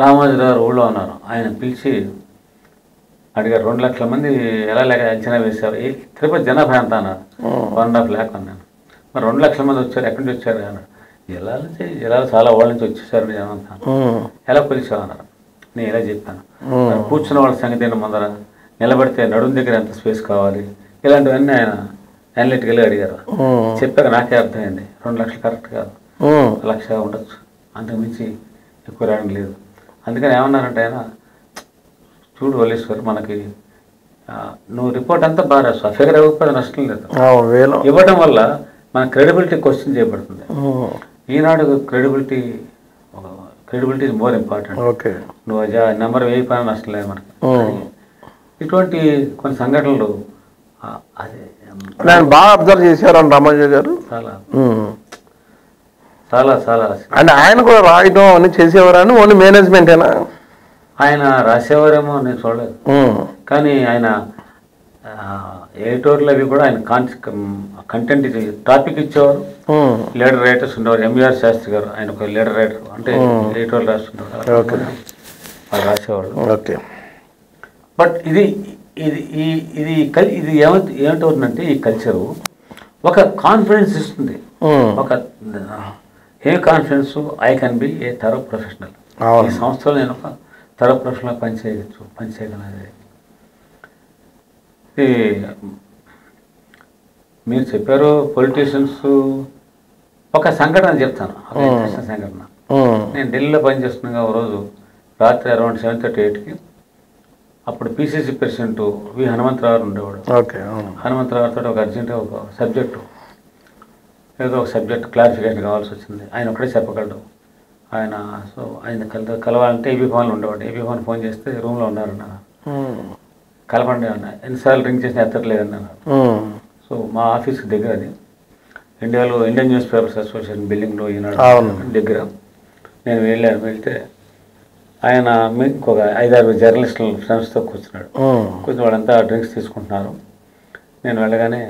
రామోజీ గారు ఊళ్ళో ఉన్నారు. ఆయన పిలిచి అడిగారు, 2 లక్షల మంది ఎలా లేక అంచనా వేశారు, ఈ తిరుపతి జనాభా ఎంత అన్నారు. 1.5 lakh అన్నాను. మరి 2 లక్షల మంది వచ్చారు, ఎక్కడి నుంచి వచ్చారు అన్నారు. జిల్లాలో చాలా వాళ్ళ నుంచి వచ్చేసారు జనం అంతా. ఎలా కొలిచావు అన్నారు. నేను ఎలా చెప్పాను, కూర్చున్న వాళ్ళ సంగతి ఏంటి, ముందర నిలబడితే నడుము దగ్గర ఎంత స్పేస్ కావాలి, ఇలాంటివన్నీ ఆయన అనలిటికల్గా అడిగారు. చెప్పాక నాకే అర్థమైంది, 2 లక్షలు కరెక్ట్ కాదు, 1 లక్ష ఉండొచ్చు, అంతకుమించి ఎక్కువ రావడం లేదు. అందుకని ఏమన్నారంటే ఆయన, చూడు వల్లేశ్వర్, మనకి నువ్వు రిపోర్ట్ అంతా బాగా రాస్తావు, ఫిగర్ ఇవ్వకపోతే నష్టం లేదు. ఇవ్వడం వల్ల మన క్రెడిబిలిటీ క్వశ్చన్ చేయబడుతుంది. ఈనాడు క్రెడిబిలిటీ ఇస్ మోర్ ఇంపార్టెంట్. నువ్వు నెంబర్ వేయిపోయినా నష్టం లేదు మనకి. ఇటువంటి కొన్ని సంఘటనలు అదే బాగా అబ్జర్వ్ చేశారు రామోజీ గారు. చాలా చాలా చాలా అంటే ఆయన కూడా రాయడం అని చేసేవారని ఓన్లీ మేనేజ్మెంటేనా? ఆయన రాసేవారేమో నేను చూడలేదు, కానీ ఆయన ఎడిటోర్లు అవి కూడా ఆయన కంటెంట్ టాపిక్ ఇచ్చేవారు. లీడర్ రైటర్స్ ఉండేవారు. ఎంవిఆర్ శాస్త్రి గారు ఆయన ఒక లీడర్ రైటర్, అంటే ఎడిటోర్లు రాస్తుంటారు, వాళ్ళు రాసేవాళ్ళు. ఓకే, బట్ ఇది ఇది ఇది ఇది ఏమంటుందంటే ఈ కల్చరు ఒక కాన్ఫిడెన్స్ ఇస్తుంది. ఒక a confidence, I can be a thorough professional. ఈ సంస్థలో నేను ఒక థరో ప్రొఫెషనల్ పనిచేయగలను. మీరు చెప్పారు పొలిటీషియన్స్. ఒక సంఘటన చెప్తాను, ఒక ఇంట్రెస్టింగ్ సంఘటన. నేను ఢిల్లీలో పనిచేస్తున్నాగా ఒక రోజు రాత్రి అరౌండ్ 7:38కి అప్పుడు పిసిసి ప్రెసిడెంట్ వి హనుమంతరావు ఉండేవాడు. హనుమంతరావుతో ఒక అర్జెంటుగా ఒక సబ్జెక్టు క్లారిఫికేషన్ కావాల్సి వచ్చింది. ఆయన ఒక్కడే చెప్పగలడు. ఆయన సో ఆయన కలవాలంటే ఏబీ భవన్లో ఉండేవాడు. ఏబీ భవన్ ఫోన్ చేస్తే రూమ్లో ఉన్నారన్నారు. కలపండి అన్న, ఎన్నిసార్లు రింగ్ చేసినా ఎత్తట్లేదన్నారు. సో మా ఆఫీస్కి దగ్గర, అది ఇండియన్ న్యూస్ పేపర్స్ అసోసియేషన్ బిల్డింగ్లో ఈనాడు దగ్గర నేను వెళ్తే ఆయన ఇంకొక 5-6 జర్నలిస్టులు ఫ్రెండ్స్తో కూర్చున్నాడు. కూర్చుని వాళ్ళంతా డ్రింక్స్ తీసుకుంటున్నారు. నేను వెళ్ళగానే,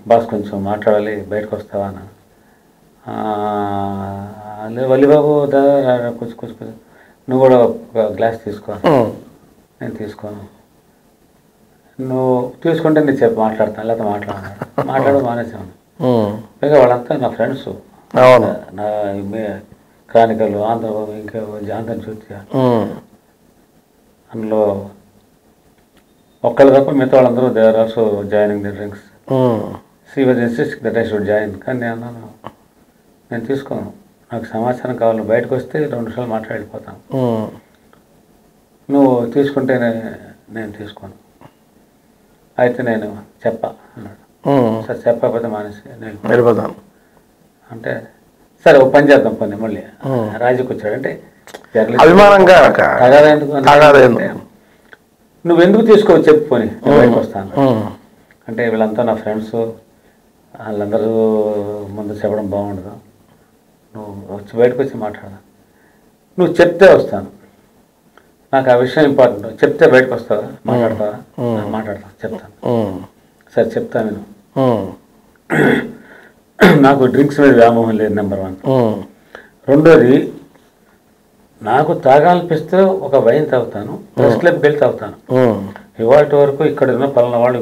బాస్ కొంచెం మాట్లాడాలి, బయటకు వస్తావా అన్న. వల్లిబాబు కొంచెం నువ్వు కూడా ఒక గ్లాస్ తీసుకో. నేను తీసుకోను. నువ్వు తీసుకుంటే నేను చెప్పి మాట్లాడతాను, లేకపోతే మాట్లాడడం మానేసాను. పైగా వాళ్ళంతా నా ఫ్రెండ్స్, నా క్రానికల్, ఆంధ్రబాబు, ఇంకా ఆంధ్రజ్యోతి, అందులో ఒక్కళ్ళు తప్ప మిగతా వాళ్ళందరూ they are also joining the drinks. She was insisting that I should join. కానీ నేను అన్నాను, నేను తీసుకోను, నాకు సమాచారం కావాలి, బయటకు వస్తే 2 నిమిషాలు మాట్లాడి వెళ్ళిపోతాను. నువ్వు తీసుకుంటే నేను తీసుకోను. అయితే నేను అన్నాడు. సరే చెప్పకపోతే మానేసి నేను వెళ్ళిపోతాను అంటే, సరే ఒక పని చేద్దాం, పని మళ్ళీ రాజుకి వచ్చాడు. అంటే అభిమానంగా నువ్వెందుకు తీసుకోవచ్చు చెప్పు, పోనీ బయటకు వస్తాను అంటే, వీళ్ళంతా నా ఫ్రెండ్స్, వాళ్ళందరూ ముందు చెప్పడం బాగుండదు, నువ్వు బయటకు వచ్చి మాట్లాడదా. నువ్వు చెప్తే వస్తాను, నాకు ఆ విషయం ఇంపార్టెంట్. చెప్తే బయటకు వస్తావా, మాట్లాడతాను, చెప్తాను. సరే చెప్తాను. నేను నాకు డ్రింక్స్ మీద వ్యామోహం లేదు, నెంబర్ 1. రెండోది, నాకు తాగాలనిపిస్తే ఒక వైన్ తాగుతాను, ప్రెస్ క్లబ్కి వెళ్ళి తాగుతాను. ఇవాళ వరకు ఇక్కడ ఉన్న పలానా వాళ్ళు,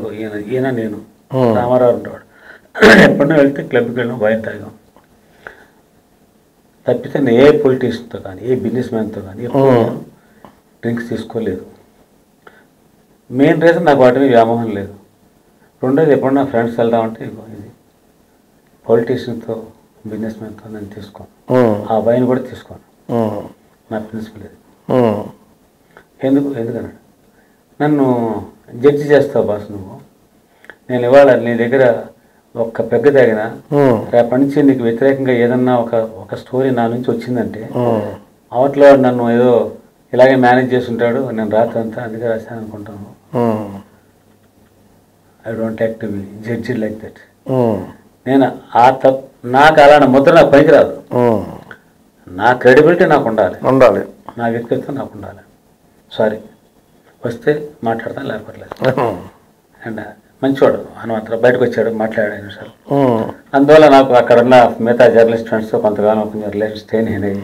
ఈయన నేను రామారావు ఉండేవాడు, ఎప్పుడైనా వెళ్తే క్లబ్కి వెళ్ళిన వైన్ తాగాం. తప్పితే నేను ఏ పొలిటీషియన్తో కానీ, ఏ బిజినెస్ మ్యాన్తో కానీ ఎప్పుడు డ్రింక్స్ తీసుకోలేదు. మెయిన్ రీజన్ నాకు వాటి మీద వ్యామోహం లేదు. రెండోది, ఎప్పుడన్నా ఫ్రెండ్స్ వెళ్దామంటే ఇది పొలిటీషియన్తో, బిజినెస్ మ్యాన్తో నేను తీసుకోను. ఆ వైన్ కూడా తీసుకోను, నా ప్రిన్సిపల్ ఇది. ఎందుకన్నాడు, నన్ను జడ్జి చేస్తావు బాస్ నువ్వు. నేను ఇవాళ నీ దగ్గర ఒక్క పెగ్గ తాగినా, రేపటి నుంచి నీకు వ్యతిరేకంగా ఏదన్నా ఒక స్టోరీ నా నుంచి వచ్చిందంటే, అవట్లో నన్ను ఏదో ఇలాగే మేనేజ్ చేసి ఉంటాడు, నేను రాత్రి అంతా అందుకే రాశాను అనుకుంటాను. I don't like to be judge like that. నేను నాకు అలాంటి ముద్ర నాకు పనికిరాదు. నా క్రెడిబిలిటీ నాకు ఉండాలి, నా వ్యక్తిత్వం నాకు ఉండాలి. సారీ వస్తే మాట్లాడతాను, లేకపోలేదు. అండ్ మంచివాడు హనుమంతరావు బయటకు వచ్చాడు, మాట్లాడాడు నిమిషాలు. అందువల్ల నాకు అక్కడ ఉన్న మిగతా జర్నలిస్ట్ ఫ్రెండ్స్తో కొంతకాలం కొంచెం రిలేషన్స్ స్టెయిన్ అయినాయి.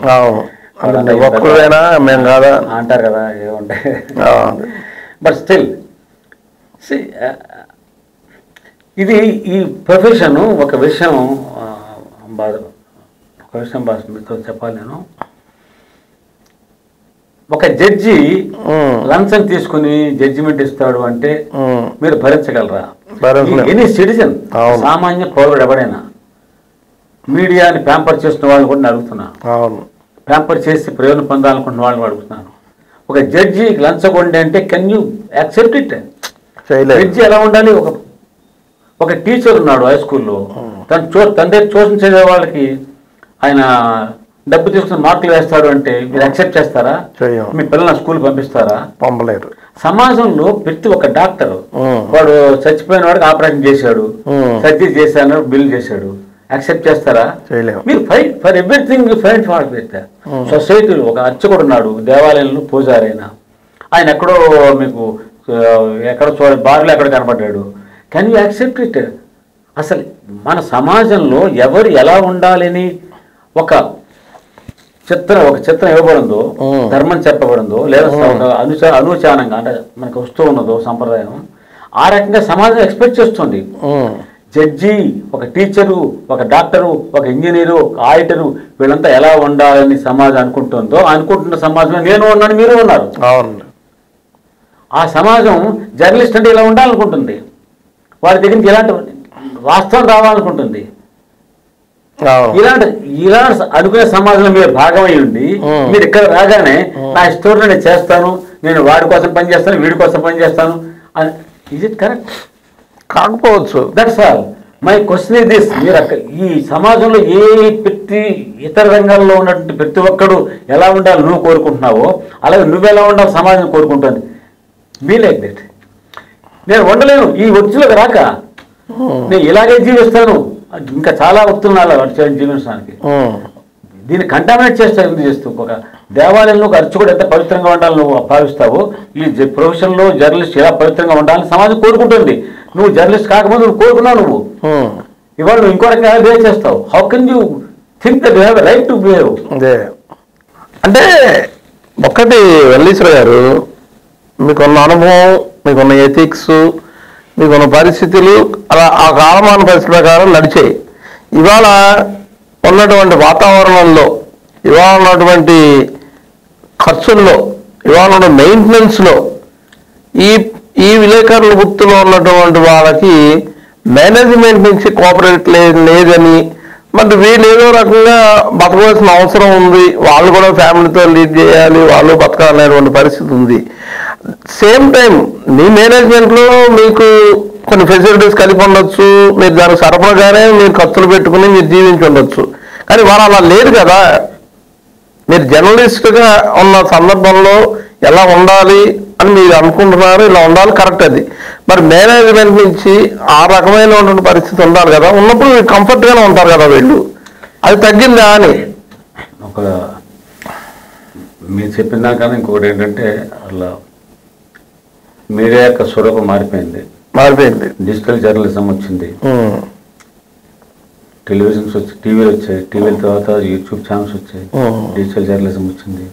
అంటారు కదా ఏముంటాయి. బట్ స్టిల్ ఇది ఈ ప్రొఫెషన్ ఒక విషయం మీతో చెప్పాలి. నేను ఒక జడ్జి లంచం తీసుకుని జడ్జిమెంట్ ఇస్తాడు అంటే మీరు భరించగలరా? ఎనీ సిటిజన్, సామాన్య పౌరుడు ఎవడైనా, మీడియాని ప్యాంపర్ చేస్తున్న వాళ్ళు కూడా నేను అడుగుతున్నా, ప్యాంపర్ చేసి ప్రయోజనం పొందాలనుకుంటున్న వాళ్ళని అడుగుతున్నాను. ఒక జడ్జి లంచగొండి అంటే can you accept it? Judge ఎలా ఉండాలి? ఒక టీచర్ ఉన్నాడు హై స్కూల్లో, తన దగ్గర ట్యూషన్ చదివే వాళ్ళకి ఆయన డబ్బు తీసుకుని మార్కులు వేస్తాడు అంటే మీరు యాక్సెప్ట్ చేస్తారా? మీ పిల్లల్ని స్కూల్ పంపిస్తారా? పంపలేరు. సమాజంలో ప్రతి ఒక్క డాక్టర్ వాడు చచ్చిపోయిన వాడికి ఆపరేషన్ చేశాడు, సర్జరీ చేశాను, బిల్ చేశాడు, యాక్సెప్ట్ చేస్తారా? మీరు fight for everything, fight for సొసైటీలో. ఒక అర్చకుడు ఉన్నాడు దేవాలయంలో, పూజారైనా, ఆయన ఎక్కడో మీకు ఎక్కడో బార్లో ఎక్కడ కనబడ్డాడు. Can you accept it? అసలు మన సమాజంలో ఎవరు ఎలా ఉండాలని ఒక చిత్రం ఇవ్వబడిందో, ధర్మం చెప్పబడిందో, లేదా అనుచానంగా అంటే మనకు వస్తూ ఉన్నదో సంప్రదాయం, ఆ రకంగా సమాజం ఎక్స్పెక్ట్ చేస్తుంది. జడ్జి, ఒక టీచరు, ఒక డాక్టరు, ఒక ఇంజనీరు, ఒక ఆడిటరు, వీళ్ళంతా ఎలా ఉండాలని సమాజం అనుకుంటున్న సమాజంలో నేను ఉన్నాను, మీరు ఉన్నారు. ఆ సమాజం జర్నలిస్ట్ అంటే ఇలా ఉండాలనుకుంటుంది, వారి దగ్గరికి ఇలాంటి వాస్తవం రావాలనుకుంటుంది. ఇలాంటి అనుకునే సమాజంలో మీరు భాగమై ఉండి మీరు ఇక్కడ రాగానే నా స్టోరీలో నేను చేస్తాను, నేను వాడి కోసం పనిచేస్తాను, వీడి కోసం పనిచేస్తాను, ఈజ్ ఇట్ కరెక్ట్? కాకపోవచ్చు. That's all my question is this. మీరు ఈ సమాజంలో ప్రతి ఇతర రంగాల్లో ఉన్నటువంటి ప్రతి ఒక్కడు ఎలా ఉండాలి నువ్వు కోరుకుంటున్నావో, అలాగే నువ్వు ఎలా ఉండాలి సమాజం కోరుకుంటుంది. Be like that. నేను ఉండలేను ఈ ఒడ్చులకు రాక, నేను ఇలాగే జీవిస్తాను, ఇంకా చాలా వస్తున్నాను జీవించడానికి. దీన్ని కంటామినేట్ చేస్తూ ఒక దేవాలయంలో ఒక అర్చకుడు ఎంత పవిత్రంగా ఉండాలని నువ్వు భావిస్తావో, ఈ ప్రొఫెషన్లో జర్నలిస్ట్ ఎలా పవిత్రంగా ఉండాలని సమాజం కోరుకుంటుంది. నువ్వు జర్నలిస్ట్ కాకపోతే నువ్వు కోరుకున్నావు, నువ్వు ఇవాళ నువ్వు ఇంకో రకంగా బిహేవ్ చేస్తావు. How can you think that you have a right to behave? అంటే ఒక్కటి వల్లీశ్వర గారు, మీకున్న అనుభవం, మీకున్న ఎథిక్స్, మీకున్న పరిస్థితులు అలా ఆ కాలమాన పరిస్థితి ప్రకారం నడిచాయి. ఇవాళ ఉన్నటువంటి వాతావరణంలో, ఇవాళ ఉన్నటువంటి ఖర్చుల్లో, ఇవాళ ఉన్న మెయింటెనెన్స్లో ఈ విలేకరుల వృత్తిలో ఉన్నటువంటి వాళ్ళకి మేనేజ్మెంట్ నుంచి కోఆపరేట్ లేదని, మరి వీళ్ళు ఏదో రకంగా బతకవలసిన అవసరం ఉంది, వాళ్ళు కూడా ఫ్యామిలీతో లీడ్ చేయాలి, వాళ్ళు బతకాలనేటువంటి పరిస్థితి ఉంది. సేమ్ టైం మీ మేనేజ్మెంట్లో మీకు కొన్ని ఫెసిలిటీస్ కలిపి ఉండొచ్చు, మీరు దానికి సరఫరాగానే మీరు ఖర్చులు పెట్టుకుని మీరు జీవించి ఉండొచ్చు. కానీ వాళ్ళు అలా లేదు కదా. మీరు జర్నలిస్ట్గా ఉన్న సందర్భంలో ఎలా ఉండాలి అని మీరు అనుకుంటున్నారు, ఇలా ఉండాలి, కరెక్ట్. అది మరి మేనేజ్మెంట్ నుంచి ఆ రకమైనటువంటి పరిస్థితి ఉండాలి కదా. ఉన్నప్పుడు మీరు కంఫర్ట్గానే ఉంటారు కదా వీళ్ళు. అది తగ్గిందా అని ఒక మీరు చెప్పిన దానికన్నా ఇంకొకటి ఏంటంటే, అలా మీడియా యొక్క స్వరూపం మారిపోయింది. డిజిటల్ జర్నలిజం వచ్చింది, టెలివిజన్స్ వచ్చి, టీవీలు వచ్చాయి, టీవీల తర్వాత యూట్యూబ్ ఛానల్స్ వచ్చాయి, డిజిటల్ జర్నలిజం వచ్చింది,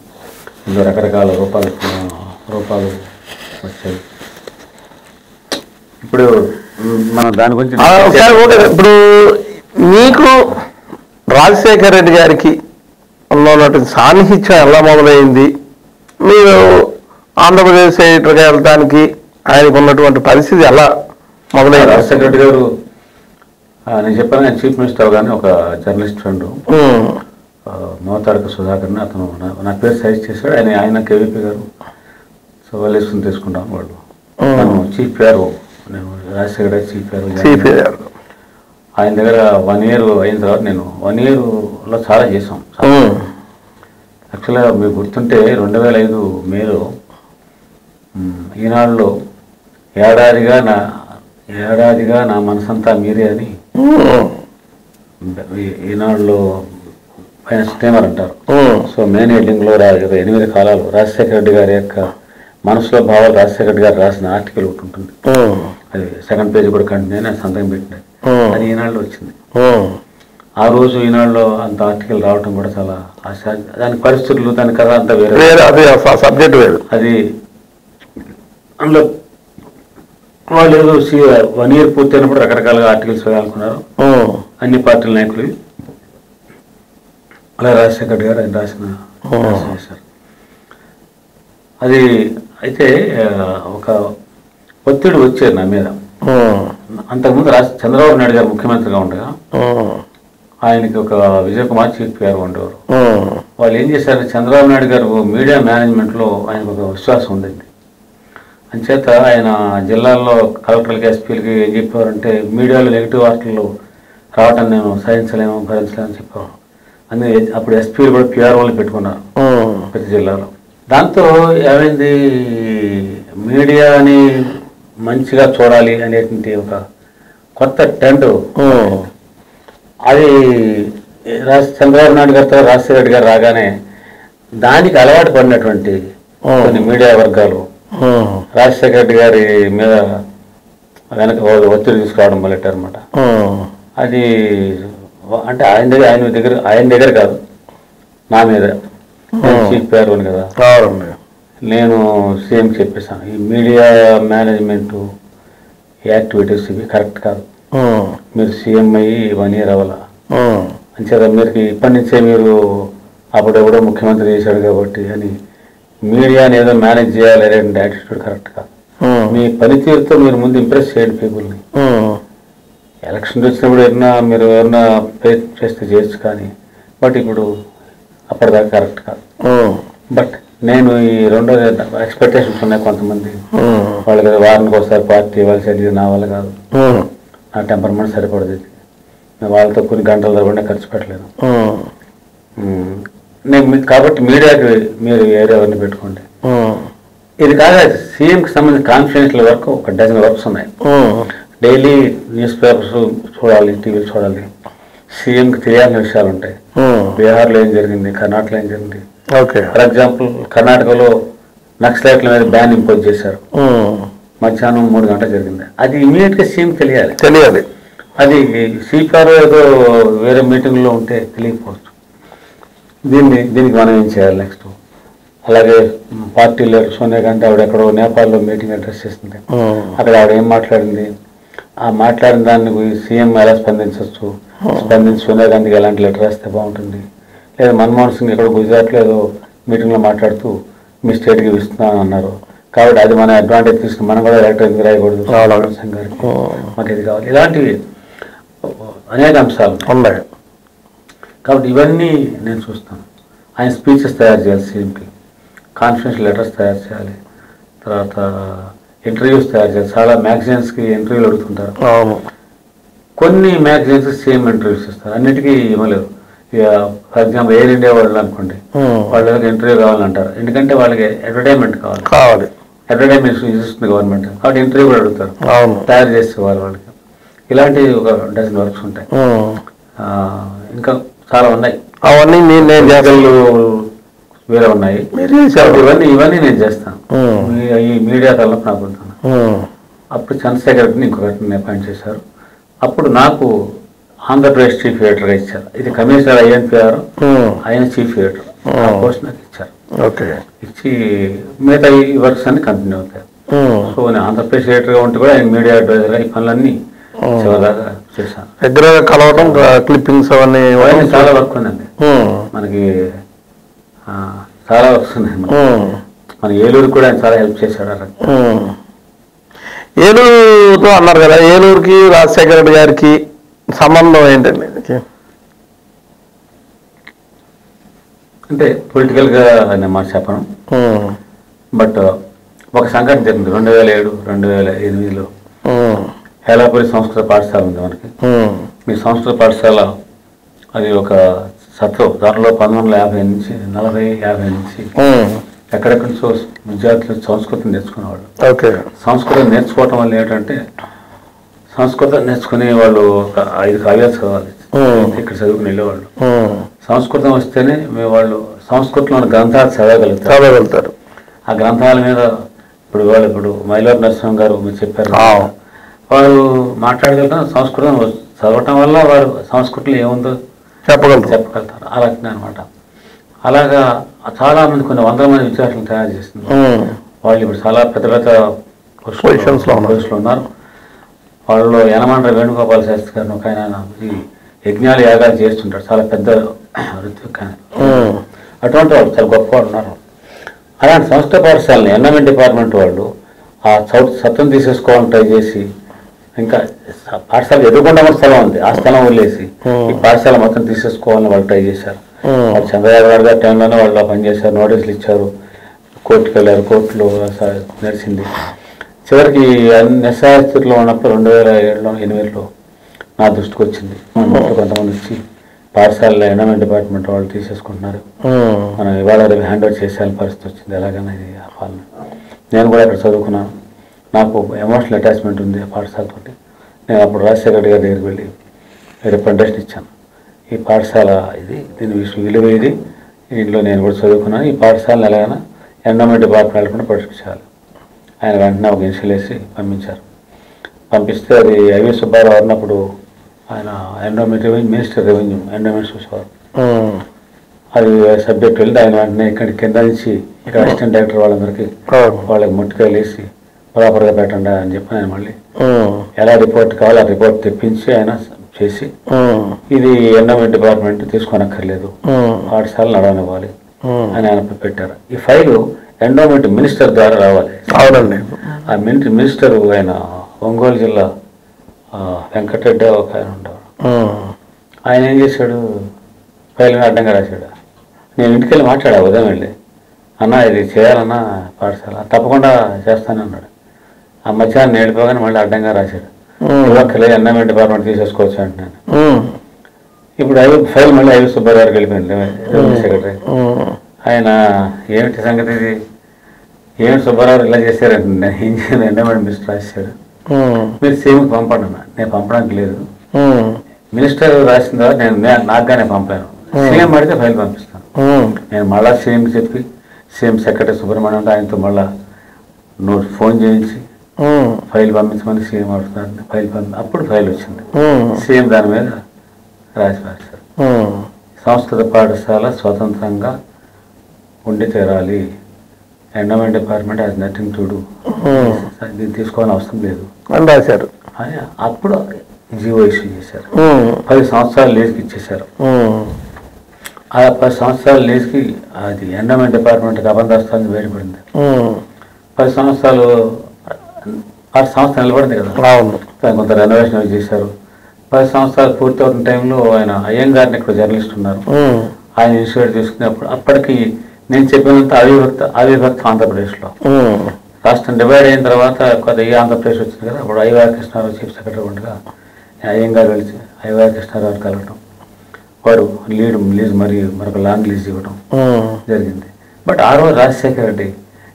ఇందులో రకరకాల రూపాలు వచ్చాయి. ఇప్పుడు మనం దాని గురించి ఇప్పుడు మీకు రాజశేఖర రెడ్డి గారికి ఉన్నటువంటి సాన్నిహిత్యం ఎలా మొదలైంది? మీరు ఆంధ్రప్రదేశ్ ఎడిటర్గా వెళ్ళడానికి ఆయనకు ఉన్నటువంటి పరిస్థితి ఎలా మొదలైంది? రాజశేఖర రెడ్డి గారు, నేను చెప్పాను, నేను చీఫ్ మినిస్టర్ అవగానే ఒక జర్నలిస్ట్ ఫ్రెండ్ మోతారక సుధాకర్ని, అతను నా పేరు సజెస్ట్ చేశాడు. ఆయన కేవీపీ గారు వల్లేసుకుని తీసుకుంటాను వాళ్ళు. నేను చీఫ్ పిఆర్ఓ, నేను రాజశేఖర చీఫ్ పిఆర్ఓ. ఆయన దగ్గర 1 year అయిన తర్వాత నేను 1 yearలో చాలా చేసాం. యాక్చువల్గా మీకు గుర్తుంటే 2005 మేలో ఈనాడులో ఏడాదిగా నా మనసంతా మీరే అని ఈనాడులో పైన స్టీమర్ అంటారు. సో మెయిన్ హెడ్డింగ్లో 8 కాలాలు రాజశేఖర రెడ్డి గారి యొక్క మనసులో భావాలు రాజశేఖర రెడ్డి గారు రాసిన ఆర్టికల్ ఒకటి ఉంటుంది. అది సెకండ్ పేజ్ కూడా కంటిన్యూ నేను సంతకం పెట్టినది. అది ఈనాడులో వచ్చింది. ఆ రోజు ఈనాడులో అంత ఆర్టికల్ రావటం కూడా చాలా దాని పరిస్థితులు దాని కథ అంతా వేరే సబ్జెక్ట్ వేరు. అది అందులో వాళ్ళు ఏదో 1 year పూర్తయినప్పుడు రకరకాలుగా ఆర్టికల్స్ వేయాలనుకున్నారు అన్ని పార్టీల నాయకులు. అలా రాజశేఖర్ గారు ఆయన రాసిన చేశారు. అది అయితే ఒక ఒత్తిడి వచ్చేది నా మీద. అంతకుముందు చంద్రబాబు నాయుడు గారు ముఖ్యమంత్రిగా ఉండగా ఆయనకి ఒక విజయ్ కుమార్ చీఫ్ గారు ఉండేవారు. వాళ్ళు ఏం చేశారు, చంద్రబాబు నాయుడు గారు మీడియా మేనేజ్మెంట్లో ఆయనకు ఒక విశ్వాసం ఉండింది. అంచేత ఆయన జిల్లాల్లో కలెక్టర్లకి ఎస్పీలకి ఏం చెప్పేవారంటే మీడియాలో నెగిటివ్ వార్తలు రావటం నేను సహించలేము భరించలేమని చెప్పేవారు. అందుకే అప్పుడు ఎస్పీలు కూడా పిఆర్ఓలు పెట్టుకున్నారు ప్రతి జిల్లాలో. దాంతో ఏమైంది, మీడియాని మంచిగా చూడాలి అనేటువంటి ఒక కొత్త ట్రెండ్ అది చంద్రబాబు నాయుడు గారితో రాజశేఖర రెడ్డి గారు రాగానే దానికి అలవాటు పడినటువంటి కొన్ని మీడియా వర్గాలు రాజశేఖర రెడ్డి గారి మీద వెనక ఒత్తిడి తీసుకురావడం మొదలెట్టారు అనమాట. అది అంటే ఆయన దగ్గర కాదు, నా మీద. చీఫ్ పేరు కదా, నేను సీఎం చెప్పేసాను ఈ మీడియా మేనేజ్మెంట్ యాక్టివిటీస్ ఇవి కరెక్ట్ కాదు, మీరు సీఎం అయ్యి 1 year అవ్వాల అంచేత మీరు ఇప్పటి నుంచే మీరు అప్పుడెప్పుడో ముఖ్యమంత్రి చేశాడు కాబట్టి అని మీడియాని ఏదో మేనేజ్ చేయాలి అనే యాటిట్యూడ్ కరెక్ట్ కాదు. మీ పనితీరుతో మీరు ముందు ఇంప్రెస్ చేయండి పీపుల్ని. ఎలక్షన్ వచ్చినప్పుడు మీరు ఏమన్నా ప్రయత్నం చేస్తే చేయొచ్చు కానీ బట్ ఇప్పుడు అప్పటిదాకా కరెక్ట్ కాదు. బట్ నేను ఈ రెండో ఎక్స్పెక్టేషన్స్ ఉన్నాయి కొంతమంది వాళ్ళకి వారానికి ఒకసారి పార్టీ ఇవ్వాల్సి అది నా వల్ల కాదు, నా టెంపర్మెంట్ సరిపడదు, నేను వాళ్ళతో కొన్ని గంటల తరబడి ఖర్చు పెట్టలేను. నేను కాబట్టి మీడియాకి మీరు ఎవరిని పెట్టుకోండి. ఇది కాదు, సీఎంకి సంబంధించిన కాన్ఫిడెన్షియల్ వర్క్ ఒక 12 వర్క్స్ ఉన్నాయి. డైలీ న్యూస్ పేపర్స్ చూడాలి, టీవీలు చూడాలి, సీఎంకి తెలియాల్సిన విషయాలు ఉంటాయి. బీహార్లో ఏం జరిగింది, కర్ణాటకలో ఏం జరిగింది. ఫర్ ఎగ్జాంపుల్ కర్ణాటకలో నక్సలైట్ల మీద బ్యాన్ ఇంపోజ్ చేశారు, మధ్యాహ్నం 3 గంటలు జరిగింది. అది ఇమీడియట్గా సీఎం తెలియాలి. అది సీపీఆర్ ఏదో వేరే మీటింగ్లో ఉంటే తెలియకపోవచ్చు. దీనికి మనం ఏం చేయాలి నెక్స్ట్? అలాగే పార్టీ లీడర్ సోనియా గాంధీ ఆవిడ ఎక్కడో నేపాల్లో మీటింగ్ అడ్రస్ చేసింది. అక్కడ ఆవిడ ఏం మాట్లాడింది, ఆ మాట్లాడిన దాన్ని సీఎం ఎలా స్పందించవచ్చు, స్పందించి సోనియా గాంధీకి ఎలాంటి లెటర్ రాస్తే బాగుంటుంది. లేదా మన్మోహన్ సింగ్ ఎక్కడో గుజరాత్లో ఏదో మీటింగ్లో మాట్లాడుతూ మీ స్టేట్కి ఇస్తున్నాను అన్నారు కాబట్టి అది మన అడ్వాంటేజ్ తీసుకుని మనం కూడా లెటర్ ఎందుకు రాయకూడదు సింగ్ గారికి, మాకు ఇది కావాలి. ఇలాంటివి అనేక అంశాలు ఉన్నాయి. కాబట్టి ఇవన్నీ నేను చూస్తాను. ఆయన స్పీచెస్ తయారు చేయాలి, సీఎంకి కాన్ఫిడెన్షియల్ లెటర్స్ తయారు చేయాలి, తర్వాత ఇంటర్వ్యూస్ తయారు చేయాలి. చాలా మ్యాగజైన్స్కి ఇంటర్వ్యూలు అడుగుతుంటారు. కొన్ని మ్యాగజైన్స్ సీఎం ఇంటర్వ్యూస్ ఇస్తారు, అన్నిటికీ ఇవ్వలేరు. ఇక ఫర్ ఎగ్జాంపుల్ ఎయిర్ ఇండియా వాళ్ళు అనుకోండి, వాళ్ళకి ఇంటర్వ్యూ కావాలంటారు, ఎందుకంటే వాళ్ళకి అడ్వర్టైజ్మెంట్ కావాలి. అడ్వర్టైజ్మెంట్ ఇస్తుంది గవర్నమెంట్, కాబట్టి ఇంటర్వ్యూ కూడా అడుగుతారు, తయారు చేసేవారు వాళ్ళకి. ఇలాంటివి ఒక 12 వర్క్స్ ఉంటాయి. ఇంకా చాలా ఉన్నాయి, అవన్నీ వేరే ఉన్నాయి. ఇవన్నీ నేను చేస్తాను. ఈ మీడియా తలపు నాకు ఉంటాను. అప్పుడు చంద్రశేఖర్ రెడ్డిని ఇంకొకరిని అపాయింట్ చేశారు. అప్పుడు నాకు ఆంధ్రప్రదేశ్ చీఫ్ ఎడిటర్గా ఇచ్చారు. ఇది కమిషనర్ ఐఎన్పిఆర్, ఆయన చీఫ్ ఎడిటర్ పోస్ట్ నాకు ఇచ్చారు. ఇచ్చి మిగతా ఈ వర్క్స్ అన్ని కంటిన్యూ అవుతాయి. సో నేను ఆంధ్రప్రదేశ్ ఎడిటర్గా ఉంటే కూడా ఆయన మీడియా అడ్వైజర్గా ఈ పనులన్నీ చివరిదాకా చేశాను. రెగ్యులర్గా కలవడం, క్లిప్పింగ్స్ అవన్నీ చాలా వర్క్ ఉందండి మనకి, చాలా వర్క్స్ ఉన్నాయి. మన ఏలూరు కూడా ఆయన చాలా హెల్ప్ చేశాడు. ఏలూరుతో అన్నారు కదా, ఏలూరుకి రాజశేఖర రెడ్డి గారికి సంబంధం ఏంటండి? అంటే పొలిటికల్గా నేను మాట చెప్పను, బట్ ఒక సంఘటన జరిగింది 2007, 2008లో. హేలాపురి సంస్కృత పాఠశాల ఉంది మనకి. మీ సంస్కృత పాఠశాల అది ఒక సత్రం, దానిలో 1950 నుంచి 40-50 నుంచి ఎక్కడెక్కడి నుంచో విద్యార్థులు సంస్కృతం నేర్చుకునేవాళ్ళు. సంస్కృతం నేర్చుకోవటం వల్ల ఏంటంటే సంస్కృతం నేర్చుకుని వాళ్ళు ఒక 5 కావ్యాలు చదవాలి, ఇక్కడ చదువుకుని వెళ్ళేవాళ్ళు. సంస్కృతం వస్తేనే వాళ్ళు సంస్కృతంలో గ్రంథాలు చదవగలుగుతారు. ఆ గ్రంథాల మీద ఇప్పుడు మైలవరం నరసింహం గారు మీరు చెప్పారు, వారు మాట్లాడగలుగుతారు. సంస్కృతం చదవటం వల్ల వారు సంస్కృతిలో ఏముందో చెప్పగలుగుతారు. అలా అనమాట. అలాగా చాలా మంది కొన్ని వందల మంది విద్యార్థులను తయారు చేస్తుంది. వాళ్ళు ఇప్పుడు చాలా పెద్ద పెద్ద పొజిషన్స్లో ఉన్నారు. వాళ్ళు యనమండ్ర వేణుగోపాల శాస్త్రి గారిని ఒక ఆయన ఈ యజ్ఞాలు యాగాలు చేస్తుంటారు, చాలా పెద్ద ఋత్విక్. అటువంటి వాళ్ళు చాలా గొప్ప వాళ్ళు ఉన్నారు. అలాంటి సంస్థ పాఠశాలని ఎన్విరాన్మెంట్ డిపార్ట్మెంట్ వాళ్ళు ఆ సత్వం తీసేసుకోవాలని ట్రై చేసి, ఇంకా పాఠశాల ఎదుర్కొండ స్థలం ఉంది, ఆ స్థలం వదిలేసి ఈ పాఠశాల మొత్తం తీసేసుకోవాలని వాళ్ళు ట్రై చేశారు. వాళ్ళు చంద్రబాబు నాయుడు గారి టైంలోనే వాళ్ళు పనిచేశారు, నోటీసులు ఇచ్చారు, కోర్టుకు వెళ్ళారు, కోర్టులో నడిచింది. చివరికి నిస్సహాయ స్థితిలో ఉన్నప్పుడు 2007లో 2008లో నా దృష్టికి వచ్చింది. కొంతమంది వచ్చి పాఠశాలలో ఎన్విరాన్మెంట్ డిపార్ట్మెంట్ వాళ్ళు తీసేసుకుంటున్నారు, మనం ఇవాళ రేపు హ్యాండ్ ఓవర్ చేసేయాలని పరిస్థితి వచ్చింది. ఎలాగైనా ఇది పాలన. నేను కూడా ఇక్కడ చదువుకున్నాను, నాకు ఎమోషనల్ అటాచ్మెంట్ ఉంది ఆ పాఠశాలతోటి. నేను అప్పుడు రాజశేఖర గారి దగ్గరికి వెళ్ళి రిప్రజెంటేషన్ ఇచ్చాను. ఈ పాఠశాల దీని విలువ ఇది, దీంట్లో నేను కూడా చదువుకున్నాను, ఈ పాఠశాలను ఎలాగైనా ఎన్విరాన్మెంట్ డిపార్ట్మెంట్ వెళ్ళకుండా ప్రొటెక్ట్ చేయాలి. ఆయన వెంటనే ఒక ఇన్షియల్ వేసి పంపించారు. పంపిస్తే అది ఐవి సుబ్బారావు ఉన్నప్పుడు ఆయన ఎన్విరాన్మెంట్ మినిస్టర్ రెవెన్యూ ఎన్విరాన్మెంట్ చూసేవారు. అది సబ్జెక్ట్ వెళ్తే ఆయన వెంటనే ఇక్కడ కింద నుంచి ఇక్కడ అసిస్టెంట్ డైరెక్టర్ వాళ్ళందరికీ వాళ్ళకి ముట్టుకాయలు వేసి ప్రాపర్గా పెట్టండి అని చెప్పి ఆయన మళ్ళీ ఎలా రిపోర్ట్ కావాలో ఆ రిపోర్ట్ తెప్పించి ఆయన చేసి ఇది ఎన్విరాన్మెంట్ డిపార్ట్మెంట్ తీసుకోనక్కర్లేదు, పాఠశాల నడవనివ్వాలి అని ఆయన పెట్టారు. ఈ ఫైలు ఎండోమెంట్ మినిస్టర్ ద్వారా రావాలి. అవునండి. ఆ మినిస్టర్ ఆయన ఒంగోలు జిల్లా వెంకటరెడ్డి ఒక ఆయన ఉండేవాడు. ఆయన ఏం చేశాడు, ఫైల్ మీద అడ్డంగా రాశాడు. నేను ఇంటికి వెళ్ళి మాట్లాడా ఉదయం వెళ్ళి, అన్న ఇది చేయాలన్నా పాఠశాల, తప్పకుండా చేస్తానన్నాడు. ఆ మధ్యాహ్నం నేడిపోగానే మళ్ళీ అడ్డంగా రాశాడు, ఒక్కలే ఎన్విరాన్మెంట్ డిపార్ట్మెంట్ తీసేసుకోవచ్చు అంటున్నాను. ఇప్పుడు ఫైల్ మళ్ళీ ఐవి సుబ్బారావు గారికి వెళ్ళిపోయింది, రెవెన్యూ సెక్రటరీ. ఆయన ఏమిటి సంగతి ఇది, ఏమిటి సుబ్బారావు ఇలా చేశారంటే ఏం చేయాలి, ఎండోమెంట్ మినిస్టర్ రాశాడు, మీరు సీఎంకి పంపండి అన్న. నేను పంపడానికి లేదు, మినిస్టర్ రాసిన తర్వాత నాకుగానే పంపాను, సీఎం అడిగితే ఫైల్ పంపిస్తాను. నేను మళ్ళా సీఎం చెప్పి సీఎం సెక్రటరీ సుబ్రహ్మణ్యం ఆయనతో మళ్ళా ఫోన్ చేయించి ఫైల్ పంపించమని సీఎం అడుగుతున్నారు. ఫైల్ అప్పుడు ఫైల్ వచ్చింది, సీఎం దాని మీద రాసి రాశారు. సంస్కృత పాఠశాల స్వతంత్రంగా ఉండి తీరాలి, endowment department has nothing to do, దీన్ని తీసుకోవాలని అవసరం లేదు అని రాశారు. అప్పుడు జీవో ఇష్యూ చేశారు. 10 సంవత్సరాలు లీజ్కి ఇచ్చేశారు. ఆ 10 సంవత్సరాల లీజ్కి అది ఎండోమెంట్ డిపార్ట్మెంట్కి అబంధస్తాన్ని వేడిపడింది. 10 సంవత్సరాలు సంస్థ నిలబడింది కదా, దాన్ని కొంత రెనోవేషన్ చేశారు. 10 సంవత్సరాలు పూర్తి అవుతున్న టైంలో ఆయన అయ్యంగారిని ఇక్కడ జర్నలిస్ట్ ఉన్నారు, ఆయన ఇన్స్టిట్యూట్ తీసుకునేప్పుడు అప్పటికి నేను చెప్పినంత అవిభక్త ఆంధ్రప్రదేశ్లో రాష్ట్రం డివైడ్ అయిన తర్వాత కొద్దిగా ఆంధ్రప్రదేశ్ వచ్చింది కదా, అప్పుడు ఐవైఆర్ కృష్ణారావు చీఫ్ సెక్రటరీ ఉండగా అయ్యంగారు వెళ్ళి ఐవైఆర్ కృష్ణారావు కలవటం, వారు లీజ్ మరొక లాంగ్ లీజ్ ఇవ్వడం జరిగింది. బట్ ఆ రోజు రాజశేఖర రెడ్డి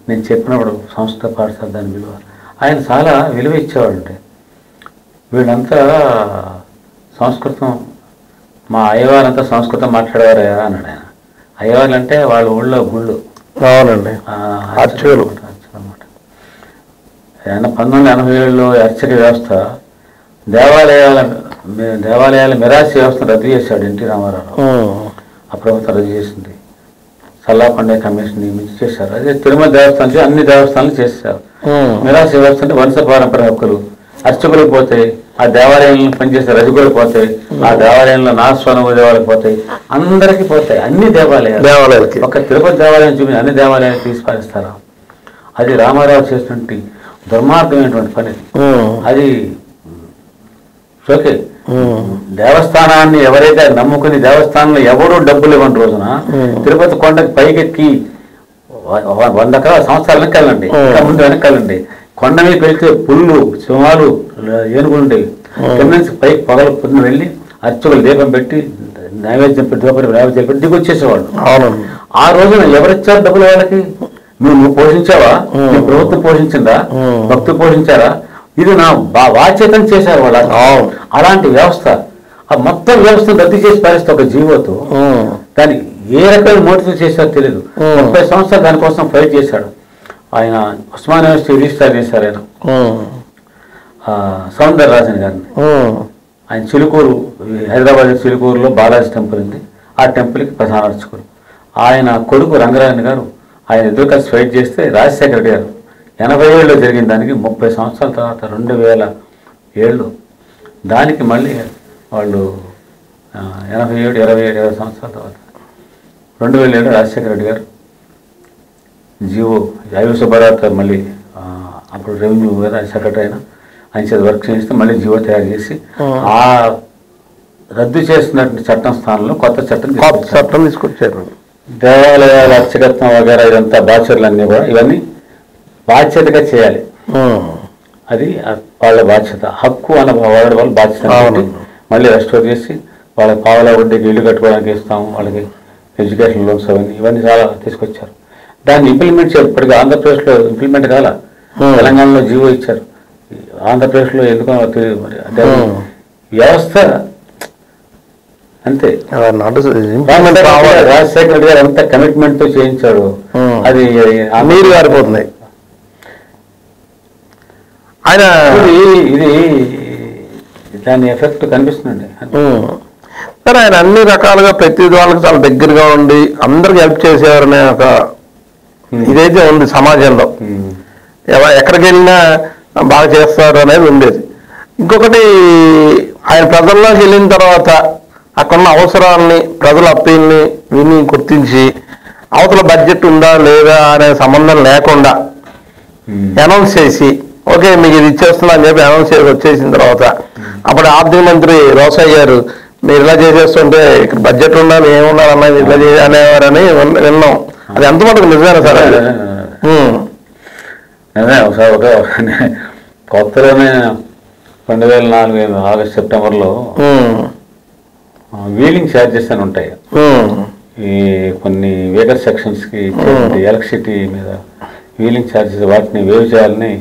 నేను చెప్పినప్పుడు సంస్కృత పాఠశాల దాని విలువ ఆయన చాలా విలువ ఇచ్చేవాడు. అంటే వీళ్ళంతా సంస్కృతం, మా అయ్యవారంతా సంస్కృతం మాట్లాడేవారా అన్నాడు ఆయన. అయ్యవాళ్ళు అంటే వాళ్ళ ఊళ్ళో గుళ్ళు. అవునండి, అర్చకులు అనమాట. ఆయన 1987లో అర్చక వ్యవస్థ దేవాలయాల మిరాసి వ్యవస్థను రద్దు చేశాడు ఎన్టీ రామారావు. ఆ ప్రభుత్వం రద్దు చేసింది, సల్లాపండే కమిషన్ నియమించి చేశారు. అదే తిరుమల దేవస్థానం అన్ని దేవస్థానాలు చేశారు. మిరాసి వ్యవస్థ అంటే వంశ పారంపర్య హక్కులు, అర్చకులు పోతాయి, ఆ దేవాలయంలో పనిచేసే రజకులు పోతాయి, ఆ దేవాలయంలో నాస్వానుభవ దేవాలయాలు పోతాయి, అందరికీ పోతాయి. అన్ని దేవాలయాలకి ఒక తిరుపతి దేవాలయం చూపి అన్ని దేవాలయాలు తీసుకుపారిస్తారా? అది రామారావు చేసినటువంటి దుర్మార్గమైనటువంటి పని. అది ఓకే, దేవస్థానాన్ని ఎవరైతే నమ్ముకుని దేవస్థానంలో ఎవరూ డబ్బులు ఇవ్వని రోజున తిరుపతి కొండకి పైకెక్కి 100 సంవత్సరాల వెనక్కి వెళ్ళండి, ముందు వెనక్కి వెళ్ళండి, కొండ మీద వెళ్తే పుల్లు సింహాలు ఏనుగులు ఉండేవి. కింద నుంచి పైకి పొగలు పొద్దున వెళ్ళి అర్చకులు దీపం పెట్టి నైవేద్యం పెట్టి నైవేద్యం పెట్టి దిగి వచ్చేసేవాళ్ళు. ఆ రోజున ఎవరిచ్చారు డబ్బులు వాళ్ళకి? నువ్వు పోషించావా? నీ ప్రభుత్వం పోషించిందా? భక్తులు పోషించారా? ఇది నా బాధ్యతను చేశారు వాళ్ళు. అలాంటి వ్యవస్థ, ఆ మొత్తం వ్యవస్థను రద్దు చేసి పరిస్థితి ఒక జీవోతో దాన్ని ఏ రకమైన మోటివ్ చేశారో తెలియదు. 30 సంవత్సరాలు దానికోసం ఫైట్ చేశాడు ఆయన. ఉస్మాన్ యూనివర్సిటీ రిజిస్టర్ చేశారు ఆయన, సౌందరరాజన్ గారిని. ఆయన చిలుకూరు, హైదరాబాద్ చిలుకూరులో బాలాజీ టెంపుల్ ఉంది, ఆ టెంపుల్కి ప్రధాన అర్చకుడు. ఆయన కొడుకు రంగరాజన్ గారు ఆయన ఎదురు కలిసి ఫైట్ చేస్తే రాజశేఖర రెడ్డి గారు 87లో జరిగిన దానికి 30 సంవత్సరాల తర్వాత 2007 దానికి మళ్ళీ వాళ్ళు 20 సంవత్సరాల తర్వాత 2007 రాజశేఖర రెడ్డి గారు జీవో ఆయుష భారత్ మళ్ళీ అప్పుడు రెవెన్యూ సెక్రటరీ అయినా ఆయన చేత వర్క్ చేస్తే మళ్ళీ జీవో తయారు చేసి ఆ రద్దు చేసినటువంటి చట్టం స్థానంలో కొత్త చట్టం తీసుకొచ్చారు. దేవాలయాల అర్చకత్వం వగేరా ఇదంతా బాధ్యతలన్నీ కూడా ఇవన్నీ బాధ్యతగా చేయాలి. అది వాళ్ళ బాధ్యత. హక్కు అన్న వాళ్ళ బాధ్యత మళ్ళీ రెస్టోర్ చేసి వాళ్ళ పావలా వడ్డీకి ఇల్లు కట్టుకోవడానికి ఇస్తాము, వాళ్ళకి ఎడ్యుకేషన్ లోన్స్ ఇవన్నీ చాలా తీసుకొచ్చారు. దాన్ని ఇంప్లిమెంట్ చేయాలి. ఇప్పటికీ ఆంధ్రప్రదేశ్లో ఇంప్లిమెంట్ కాల, తెలంగాణలో జీవో ఇచ్చారు, ఆంధ్రప్రదేశ్లో ఎందుకో తెలియదు. మరి అదే వ్యవస్థ అంతే. రాజశేఖర రెడ్డి గారు ఎంత కమిట్మెంట్ తో చేయించాడు, అది నీరు గారిపోతుంది. ఆయన ఇది దాని ఎఫెక్ట్ కనిపిస్తుందండి. సరే, ఆయన అన్ని రకాలుగా ప్రతి వాళ్ళకి చాలా దగ్గరగా ఉండి అందరికి హెల్ప్ చేసేవారనే ఒక ఇదైతే ఉంది సమాజంలో. ఎక్కడికి వెళ్ళినా బాగా చేస్తారు అనేది ఉండేది. ఇంకొకటి, ఆయన ప్రజల్లోకి వెళ్ళిన తర్వాత అక్కడున్న అవసరాలని, ప్రజల అప్పీల్ని విని గుర్తించి అవతల బడ్జెట్ ఉందా లేదా అనే సంబంధం లేకుండా అనౌన్స్ చేసి ఓకే మీకు ఇది ఇచ్చేస్తున్నా అని చెప్పి అనౌన్స్ చేసి వచ్చేసిన తర్వాత అప్పుడు ఆర్థిక మంత్రి రోసయ్య గారు మీరు ఇలా చేసేస్తుంటే ఇక్కడ బడ్జెట్ ఉండాలి ఏముండాలి అన్నది ఇట్లా అనేవారని విన్నాం. అది ఎంత మటుకు నిజమేనా సార్? ఒకసారి కొత్తలోనే 2004 ఆగస్ట్ సెప్టెంబర్లో వీలింగ్ ఛార్జెస్ అని ఉంటాయి. ఈ కొన్ని వెహికల్ సెక్షన్స్కి ఎలక్ట్రిసిటీ మీద వీలింగ్ ఛార్జెస్, వాటిని వేవ్ చేయాలని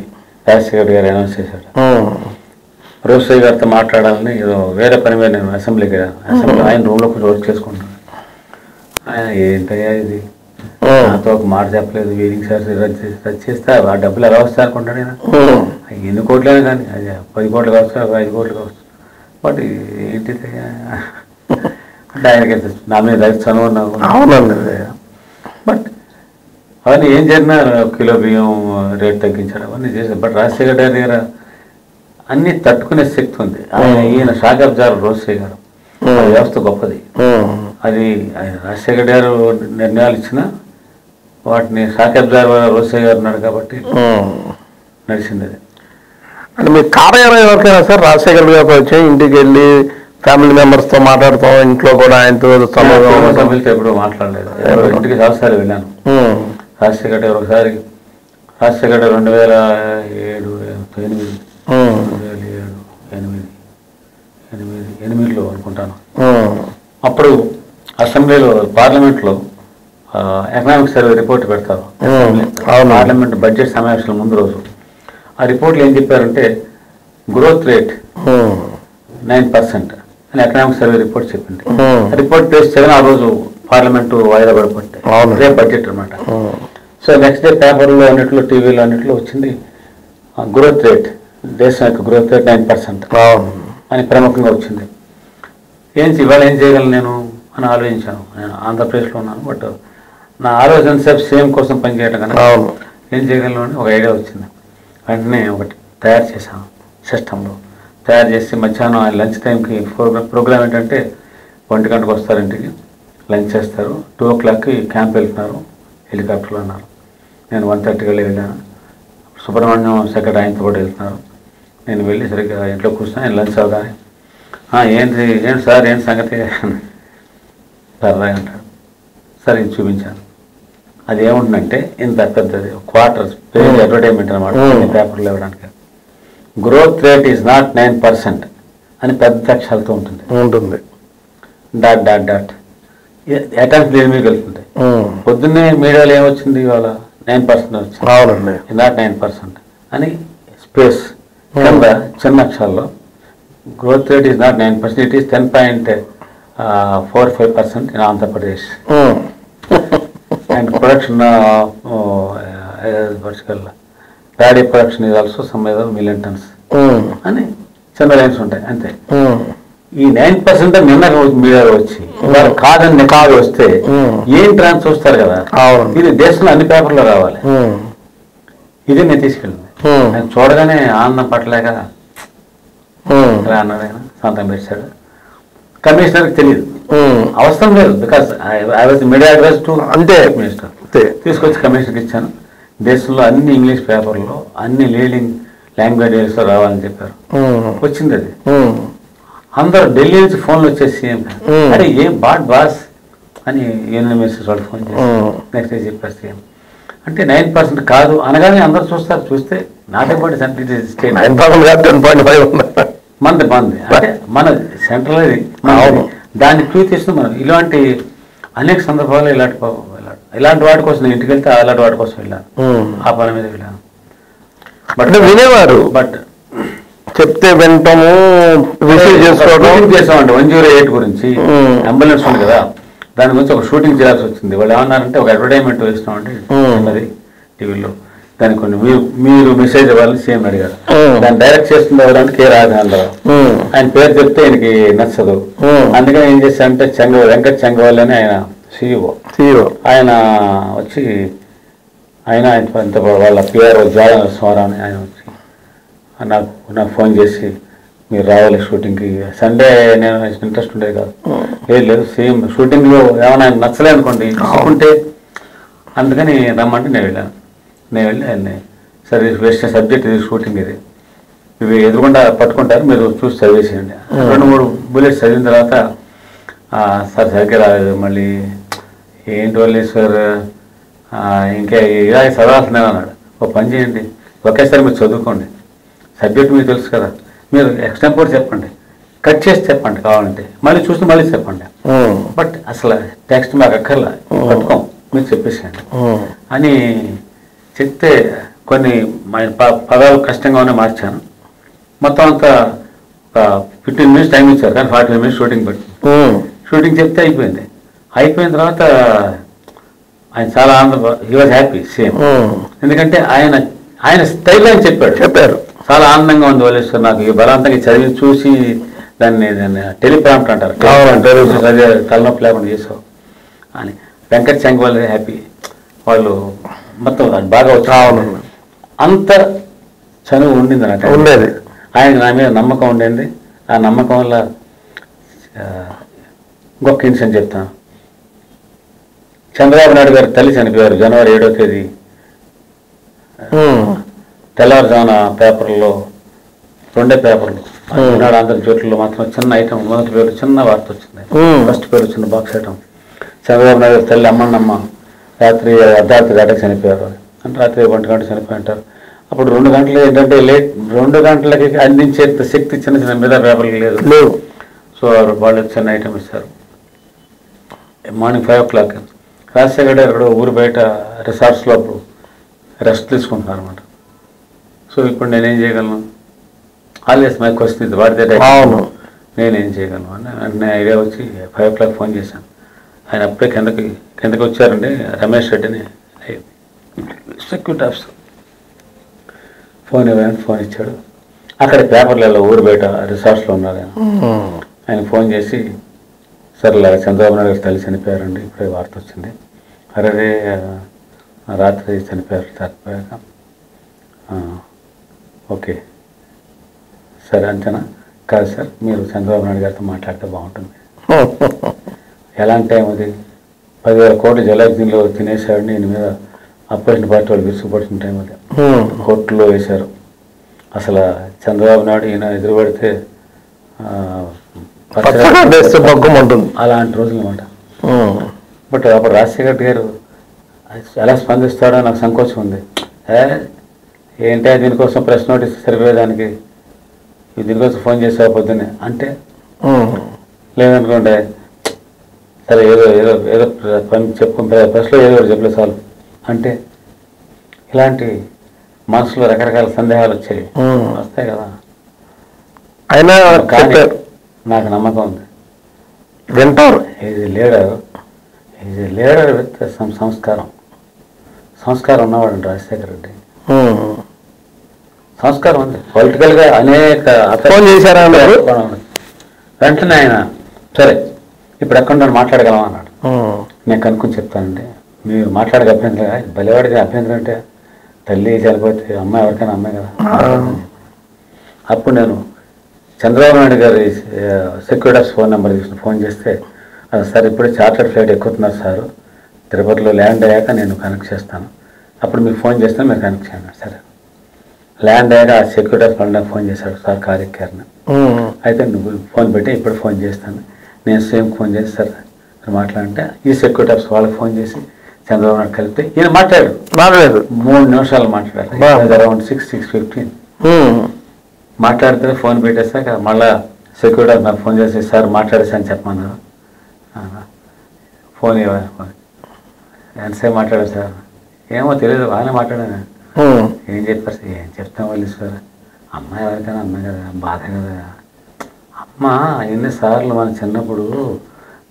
రాజశేఖర్ గారు అనౌన్స్ చేశాడు. రోసయ్య గారితో మాట్లాడాలని ఏదో వేరే పని మీద నేను అసెంబ్లీకి ఆయన రూమ్లో కొంచెం వర్క్ చేసుకుంటాను. ఆయన ఏంటయ్యా ఇది, నాతో ఒక మాట చెప్పలేదు, వీలింగ్ ఛార్జెస్ రద్దు చేస్తే ఆ డబ్బులు ఎలా వస్తాయి అనుకుంటాను నేను. ఎన్ని కోట్లైనా కానీ అది 10 కోట్లు కావచ్చు, 5 కోట్లు కావచ్చు. బట్ ఏంటిది అంటే ఆయనకి నా మీద చనువు. బట్ అవన్నీ ఏం జరిగినా కిలో బియ్యం రేట్ తగ్గించాడు, అవన్నీ చేశారు. బట్ రాజశేఖర గారి దగ్గర అన్ని తట్టుకునే శక్తి ఉంది. ఈయన షాక్ అబ్జార్ రోసయ్య గారు, వ్యవస్థ గొప్పది. అది ఆయన రాజశేఖర గారు నిర్ణయాలు ఇచ్చినా వాటిని షాక్ అబ్జార్ రోసయ్య గారు ఉన్నాడు కాబట్టి నడిచింది. అది అంటే మీ కార్యాలయం ఎవరికైనా సార్ రాజశేఖర్ గారు వచ్చి ఇంటికి వెళ్ళి ఫ్యామిలీ మెంబర్స్తో మాట్లాడుతాం, ఇంట్లో కూడా ఆయనతో సభ్యులతో ఎప్పుడు మాట్లాడలేదు. ఇంటికి చాలాసార్లు వెళ్ళాను. రాజశేఖర్ గారు ఒకసారి, రాజశేఖర్ 2008లో అనుకుంటాను. అప్పుడు అసెంబ్లీలో పార్లమెంట్లో ఎకనామిక్ సర్వే రిపోర్ట్ పెడతారు. పార్లమెంట్ బడ్జెట్ సమావేశాల ముందు రోజు ఆ రిపోర్ట్లో ఏం చెప్పారంటే గ్రోత్ రేట్ 9% అని ఎకనామిక్ సర్వే రిపోర్ట్ చెప్పింది. రిపోర్ట్ పేస్ చేయని ఆ రోజు పార్లమెంటు వాయిదా పడిపోతే రేపు బడ్జెట్ అనమాట. సో నెక్స్ట్ డే పేపర్లో అన్నింటిలో, టీవీలో అన్నింటిలో వచ్చింది గ్రోత్ రేట్, దేశం యొక్క గ్రోత్ రేట్ 9% అని ప్రముఖంగా వచ్చింది. ఇవాళ ఏం చేయగలను నేను అని ఆలోచించాను. నేను ఆంధ్రప్రదేశ్లో ఉన్నాను, బట్ నా ఆలోచన సేపు సేమ్ కోసం పనిచేయటం కన్నా ఏం చేయగలను అని ఒక ఐడియా వచ్చింది. వెంటనే ఒకటి తయారు చేశాను, సిస్టంలో తయారు చేసి మధ్యాహ్నం ఆయన లంచ్ టైంకి ప్రోగ్రామ్ ఏంటంటే 1 గంటకు వస్తారు ఇంటికి, లంచ్ చేస్తారు, 2 o'clockకి క్యాంప్ వెళ్తున్నారు, హెలికాప్టర్లో అన్నారు. నేను 1:30కి వెళ్ళాను. సుబ్రహ్మణ్యం సెక్రటరీ ఆయనతో పాటు వెళ్తున్నారు. నేను వెళ్ళి సరిగ్గా ఇంట్లో కూర్చున్నా. ఆయన లంచ్ అవగానే ఏంటి సార్ ఏంటి సంగతి సరదా అంటాడు. సరే ఇది చూపించాను. అది ఏముంటుందంటే ఇంత పెద్దది క్వార్టర్స్ పేజ్ అడ్వర్టైజ్మెంట్ అనమాట, పేపర్లో ఇవ్వడానికి. గ్రోత్ రేట్ ఈజ్ నాట్ 9% అని పెద్ద అక్షరాలతో ఉంటుంది. డాట్ డాట్ డాట్ అటెంప్ట్ దేని మీద వెళ్తుంది. పొద్దున్నే మీడియాలో ఏమొచ్చింది, ఇవాళ 9% వచ్చింది, నాట్ 9% అని స్పేస్ కింద చిన్న అక్షరాల్లో growth rate is not 9%, it is 10.45% in Andhra Pradesh. And production paddy production is also some 1 million tons అని చిన్న లైన్స్ ఉంటాయి అంతే. ఈ 9% నిన్న మీడియాలో వచ్చి వాళ్ళు కాదని కాదు వస్తే ఏం ట్రాన్స్ చూస్తారు కదా, ఇది దేశంలో అన్ని పేపర్లో రావాలి. ఇదే నేను తీసుకెళ్ళింది. ఆయన చూడగానే ఆనందం పట్టలేక అన్నాడు, ఆయన సొంతం పెట్టాడు. కమిషనర్కి తెలియదు, అవసరం లేదు, because I was media advice to అంతే మినిస్టర్. తీసుకొచ్చి కమిషనర్కి ఇచ్చాను. దేశంలో అన్ని ఇంగ్లీష్ పేపర్లో అన్ని లీడింగ్ లాంగ్వేజెస్లో రావాలని చెప్పారు. వచ్చింది అది. అందరూ ఢిల్లీ నుంచి ఫోన్లు వచ్చేసి అరే ఏం బాస్ అని యూనియన్ మినిస్టర్స్ వాళ్ళు ఫోన్ చేసి నెక్స్ట్ డే చెప్పారు సీఎం. అంటే 9% కాదు అనగానే అందరూ చూస్తారు. చూస్తే నాట్ అబౌట్ స్టేట్ మంది అంటే మన సెంట్రల్ దాన్ని క్యూ తీస్తూ మనం ఇలాంటి అనేక సందర్భాల్లో ఇలాంటి వాటి కోసం నేను ఇంటికి వెళ్తే అలాంటి వాటి కోసం వెళ్ళాను, ఆ పని మీద వెళ్ళాను. బట్ వినేవారు, బట్ చెప్తే వింటాము, రిసీవ్ చేసుకోవడం చేసామండి. 108 గురించి అంబులెన్స్ ఉంది కదా, దాని గురించి ఒక షూటింగ్ చేయాల్సి వచ్చింది. వాళ్ళు ఏమన్నారంటే ఒక అడ్వర్టైజ్మెంట్ వేస్తామండి చిన్నది టీవీలో, దానికి కొన్ని మీరు మెసేజ్ ఇవ్వాలని సీఎం అడిగారు. దాన్ని డైరెక్ట్ చేస్తుంది ఎవరంటే కె రాఘవేంద్రరావు. ఆయన పేరు చెప్తే ఆయనకి నచ్చదు. అందుకని ఏం చేశారంటే వెంకట చెంగవల్లి అని ఆయన సిఇఓ ఆయన వచ్చి ఆయన వాళ్ళ పిఆర్ఓ జాల స్వరా అని ఆయన వచ్చి నాకు ఫోన్ చేసి మీరు రావాలి షూటింగ్కి, సండే నేను ఇంట్రెస్ట్ ఉండేది కాదు. లేదు సేమ్ షూటింగ్లో ఏమైనా ఆయన నచ్చలే అనుకోండి తీసుకుంటే, అందుకని రమ్మంటే నేను వెళ్ళి ఆయన్ని సరే వేస్ట్ సబ్జెక్ట్ ఇది షూటింగ్ ఇది ఇవి ఎదురుకుండా పట్టుకుంటారు, మీరు చూసి చదివేసేయండి. 2-3 బుల్లెట్స్ చదివిన తర్వాత సార్ సరిగ్గా రాలేదు, మళ్ళీ ఏంటి వాళ్ళు సార్ ఇంకా ఇలా చదవాల్సిందే అన్నాడు. ఒక పని చేయండి, ఒకేసారి మీరు చదువుకోండి, సబ్జెక్ట్ మీకు తెలుసు కదా, మీరు ఎక్స్టెంపోర్ చెప్పండి, కట్ చేసి చెప్పండి, కావాలంటే మళ్ళీ చూసి మళ్ళీ చెప్పండి, బట్ అసలు టెక్స్ట్ మాకు అక్కర్లా, పట్టుకోం, మీరు చెప్పేసేయండి అని చెప్తే కొన్ని పదాలు కష్టంగానే మార్చాను. మొత్తం అంతా ఒక 15 minutes టైం ఇచ్చారు, కానీ 45 minutes షూటింగ్ పెట్టి షూటింగ్ చెప్తే అయిపోయింది. అయిపోయిన తర్వాత ఆయన చాలా హీ వాజ్ హ్యాపీ సేమ్, ఎందుకంటే ఆయన స్టైల్లో ఆయన చెప్పారు చాలా ఆనందంగా ఉంది. వాళ్ళు నాకు ఈ బలవంతంగా చదివి చూసి దాన్ని టెలిప్రాంప్ట్ అంటారు, అదే తలనొప్పి లేకుండా చేసావు అని. వెంకట చెంగవల్లి హ్యాపీ, వాళ్ళు మొత్తం బాగా వచ్చి అంత చనువు ఉండింది నాకు ఉండేది. ఆయన నా మీద నమ్మకం ఉండింది. ఆ నమ్మకం వల్ల ఇంకొక ఇన్సిడెంట్ చెప్తాను. చంద్రబాబు నాయుడు గారు తల్లి చనిపోయారు జనవరి 7వ తేదీ. తెల్లవారుజామున పేపర్లో 2 పేపర్లు ఈనాడు ఆంధ్రజ్యోతిలో మాత్రం చిన్న ఐటమ్, మొదటి పేరు చిన్న వార్త వచ్చింది, ఫస్ట్ పేరు చిన్న బాక్స్ ఐటమ్, చంద్రబాబు నాయుడు గారు తల్లి అమ్మన్నమ్మ రాత్రి అర్ధరాత్రి దాటకి చనిపోయారు అంటే రాత్రి 1 గంట చనిపోయి అంటారు. అప్పుడు 2 గంటలు ఏంటంటే 2 గంటలకి అందించే శక్తి చిన్న మీద పేపర్లు లేవు. సో వాళ్ళు చిన్న ఐటమ్ ఇస్తారు. మార్నింగ్ 5 o'clock రాజశేఖర్ గారు ఊరు బయట రిసార్ట్స్లో అప్పుడు రెస్ట్ తీసుకుంటున్నారు అనమాట. సో ఇప్పుడు నేనేం చేయగలను, ఆల్వేస్ మై క్వశ్చన్ ఇది వాడితే నేనేం చేయగలను అని వెంటనే ఐడియా వచ్చి 5 o'clock ఫోన్ చేశాను. ఆయన అప్పుడే కిందకి వచ్చారండి, రమేష్ రెడ్డిని సెక్యూరిటీ ఆఫీసర్. ఫోన్ ఇవ్వడానికి ఫోన్ ఇచ్చాడు. అక్కడ పేపర్లలో ఊరు బయట రిసార్ట్స్లో ఉన్నారు ఆయన ఫోన్ చేసి, సరేలా చంద్రబాబు నాయుడు గారు తల్లి చనిపోయారండి, ఇప్పుడే వార్త వచ్చింది, అరే రాత్రి చనిపోయాక ఓకే సరే అంతేనా, కాదు సార్ మీరు చంద్రబాబు నాయుడు గారితో మాట్లాడితే బాగుంటుంది. ఎలాంటి టైం అది 10,000 కోట్లు జలాగ్నిలో తినేశాడని ఈయన మీద అపోజిషన్ పార్టీ వాళ్ళు విసుగుపడుతున్న టైం అది కోర్టులో వేశారు. అసలు చంద్రబాబు నాయుడు ఈయన ఎదురుపడితే అలాంటి రోజులు అన్నమాట. బట్ అప్పుడు రాజశేఖర్ గారు ఎలా స్పందిస్తాడో నాకు సంకోచం ఉంది. ఏంటంటే దీనికోసం ప్రెస్ నోటీస్ సరిపోయేదానికి దీనికోసం ఫోన్ చేసావు పొద్దున్నే అంటే, లేదనుకోండి సరే ఏదో పని చెప్పుకుంటే ప్రెస్లో ఏదో చెప్పలేదు చాలు అంటే, ఇలాంటి మనసులో రకరకాల సందేహాలు వచ్చాయి, వస్తాయి కదా. అయినా నాకు నమ్మకం ఉంది, వింటారు. ఈజ్ లీడర్ విత్ సంస్కారం ఉన్నవాడు రాజశేఖర రెడ్డి. సంస్కారం ఉంది. పొలిటికల్గా అనేక ఫోన్ చేశారా వెంటనే ఆయన సరే ఇప్పుడు ఎక్కడ మాట్లాడగలం అన్నాడు. నేను కనుక్కొని చెప్తానండి, మీరు మాట్లాడక అభ్యంతరం, బలివాడికి అభ్యంతరం అంటే తల్లి చనిపోతే అమ్మాయి ఎవరికైనా అమ్మాయి కదా. అప్పుడు నేను చంద్రబాబు నాయుడు గారి సెక్యూరిటీ ఫోన్ నెంబర్ తీసుకుని ఫోన్ చేస్తే, సార్ ఇప్పుడే చార్టర్డ్ ఫ్లైట్ ఎక్కుతున్నారు సార్, తిరుపతిలో ల్యాండ్ అయ్యాక నేను కనెక్ట్ చేస్తాను, అప్పుడు మీకు ఫోన్ చేస్తాను, మీరు కనెక్ట్ చేయండి. సరే ల్యాండ్ అయ్యాక ఆ సెక్యూరిటీ ఫోన్ ఫోన్ చేశాడు, సార్ కార్ ఎక్కారని. అయితే నువ్వు ఫోన్ పెట్టి ఇప్పుడు ఫోన్ చేస్తాను. నేను సేమ్ ఫోన్ చేసి సార్ మాట్లాడంటే ఈ సెక్యూరిటీ ఆఫీస్ వాళ్ళకి ఫోన్ చేసి చంద్రబాబు నాయుడు కలిపితే ఈయన మాట్లాడారు. 3 నిమిషాలు మాట్లాడారు, అరౌండ్ 6:15 మాట్లాడితే ఫోన్ పెట్టేస్తాక మళ్ళీ సెక్యూరిటీ ఆఫీస్ నాకు ఫోన్ చేసి సార్ మాట్లాడేసా అని చెప్పమన్నారు. ఫోన్ ఎంతసేపు మాట్లాడారు సార్, ఏమో తెలియదు బాగానే మాట్లాడాను. ఏం చెప్పారు సార్, ఏం చెప్తాం వాళ్ళు సార్, అమ్మాయి ఎవరికైనా అమ్మాయి కదా, బాధ కదా. అమ్మ ఎన్నిసార్లు మన చిన్నప్పుడు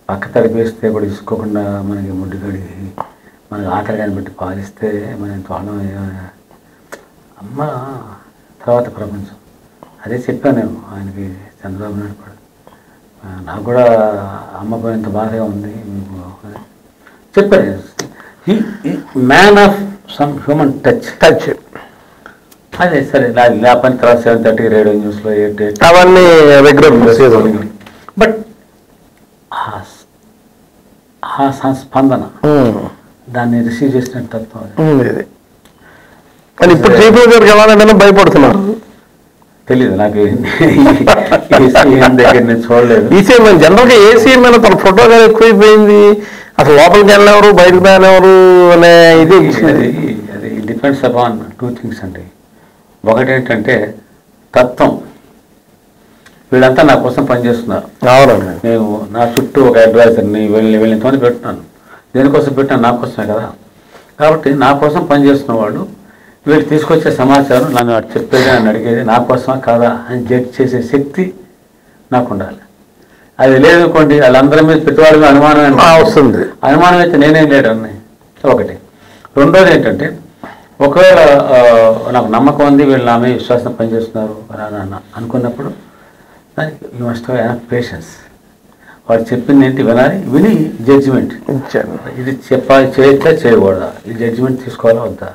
పక్క తడిపేస్తే కూడా ఇసుకోకుండా మనకి ముడ్డు కడిగి మనకి ఆకలి కనిపెట్టి పాలిస్తే మనం తోడం అమ్మ తర్వాత ప్రపంచం. అదే చెప్పాను నేను ఆయనకి, చంద్రబాబు నాయుడు కూడా. నాకు కూడా అమ్మ పోయినంత బాధగా ఉంది చెప్పాను. Man of some human touch. అదే సరే నా పని తర్వాత 7:30 రేడియో న్యూస్లో 8 అవన్నీ రెగ్యులర్. బట్ ఆ స్పందన దాన్ని రిసీవ్ చేసిన తత్వం కానీ ఇప్పుడు చీఫ్ గారికి వెళ్ళాలంటే భయపడుతున్నారు. తెలీదు నాకు, దగ్గర నేను చూడలేదు. ఈ సీఎం జనరల్గా ఏ సీఎం అయినా తన ఫోటో కానీ ఎక్కువైపోయింది, అసలు లోపలికి వెళ్ళేవారు బయటకు రానివారు అనే ఇది. అది డిపెండ్స్ అపాన్ 2 things అండి. ఒకటి ఏంటంటే తత్వం, వీళ్ళంతా నా కోసం పనిచేస్తున్నారు. అవునండి. నేను నా చుట్టూ ఒక అడ్వైజర్ని వీళ్ళతో పెట్టున్నాను. దేనికోసం పెట్టాను, నా కోసమే కదా. కాబట్టి నా కోసం పనిచేస్తున్న వాళ్ళు వీళ్ళు తీసుకొచ్చే సమాచారం నన్ను చెప్పేది, నన్ను అడిగేది నా కోసమా కాదా అని జడ్జ్ చేసే శక్తి నాకు ఉండాలి. అది లేదనుకోండి వాళ్ళందరి మీద పెట్టుబడి అనుమానం వస్తుంది. అనుమానం అయితే నేనేం లేడని ఒకటి. రెండోది ఏంటంటే ఒకవేళ నాకు నమ్మకం ఉంది వీళ్ళు నా మీద విశ్వాసం పనిచేస్తున్నారు అనుకున్నప్పుడు దానికి you must have enough patience. వాడు చెప్పింది ఏంటి వినాలి, విని జడ్జిమెంట్ ఇచ్చాను. ఇది చెప్పాలి, చేయొచ్చా చేయకూడదా, ఈ జడ్జిమెంట్ తీసుకోవాలా వద్దా.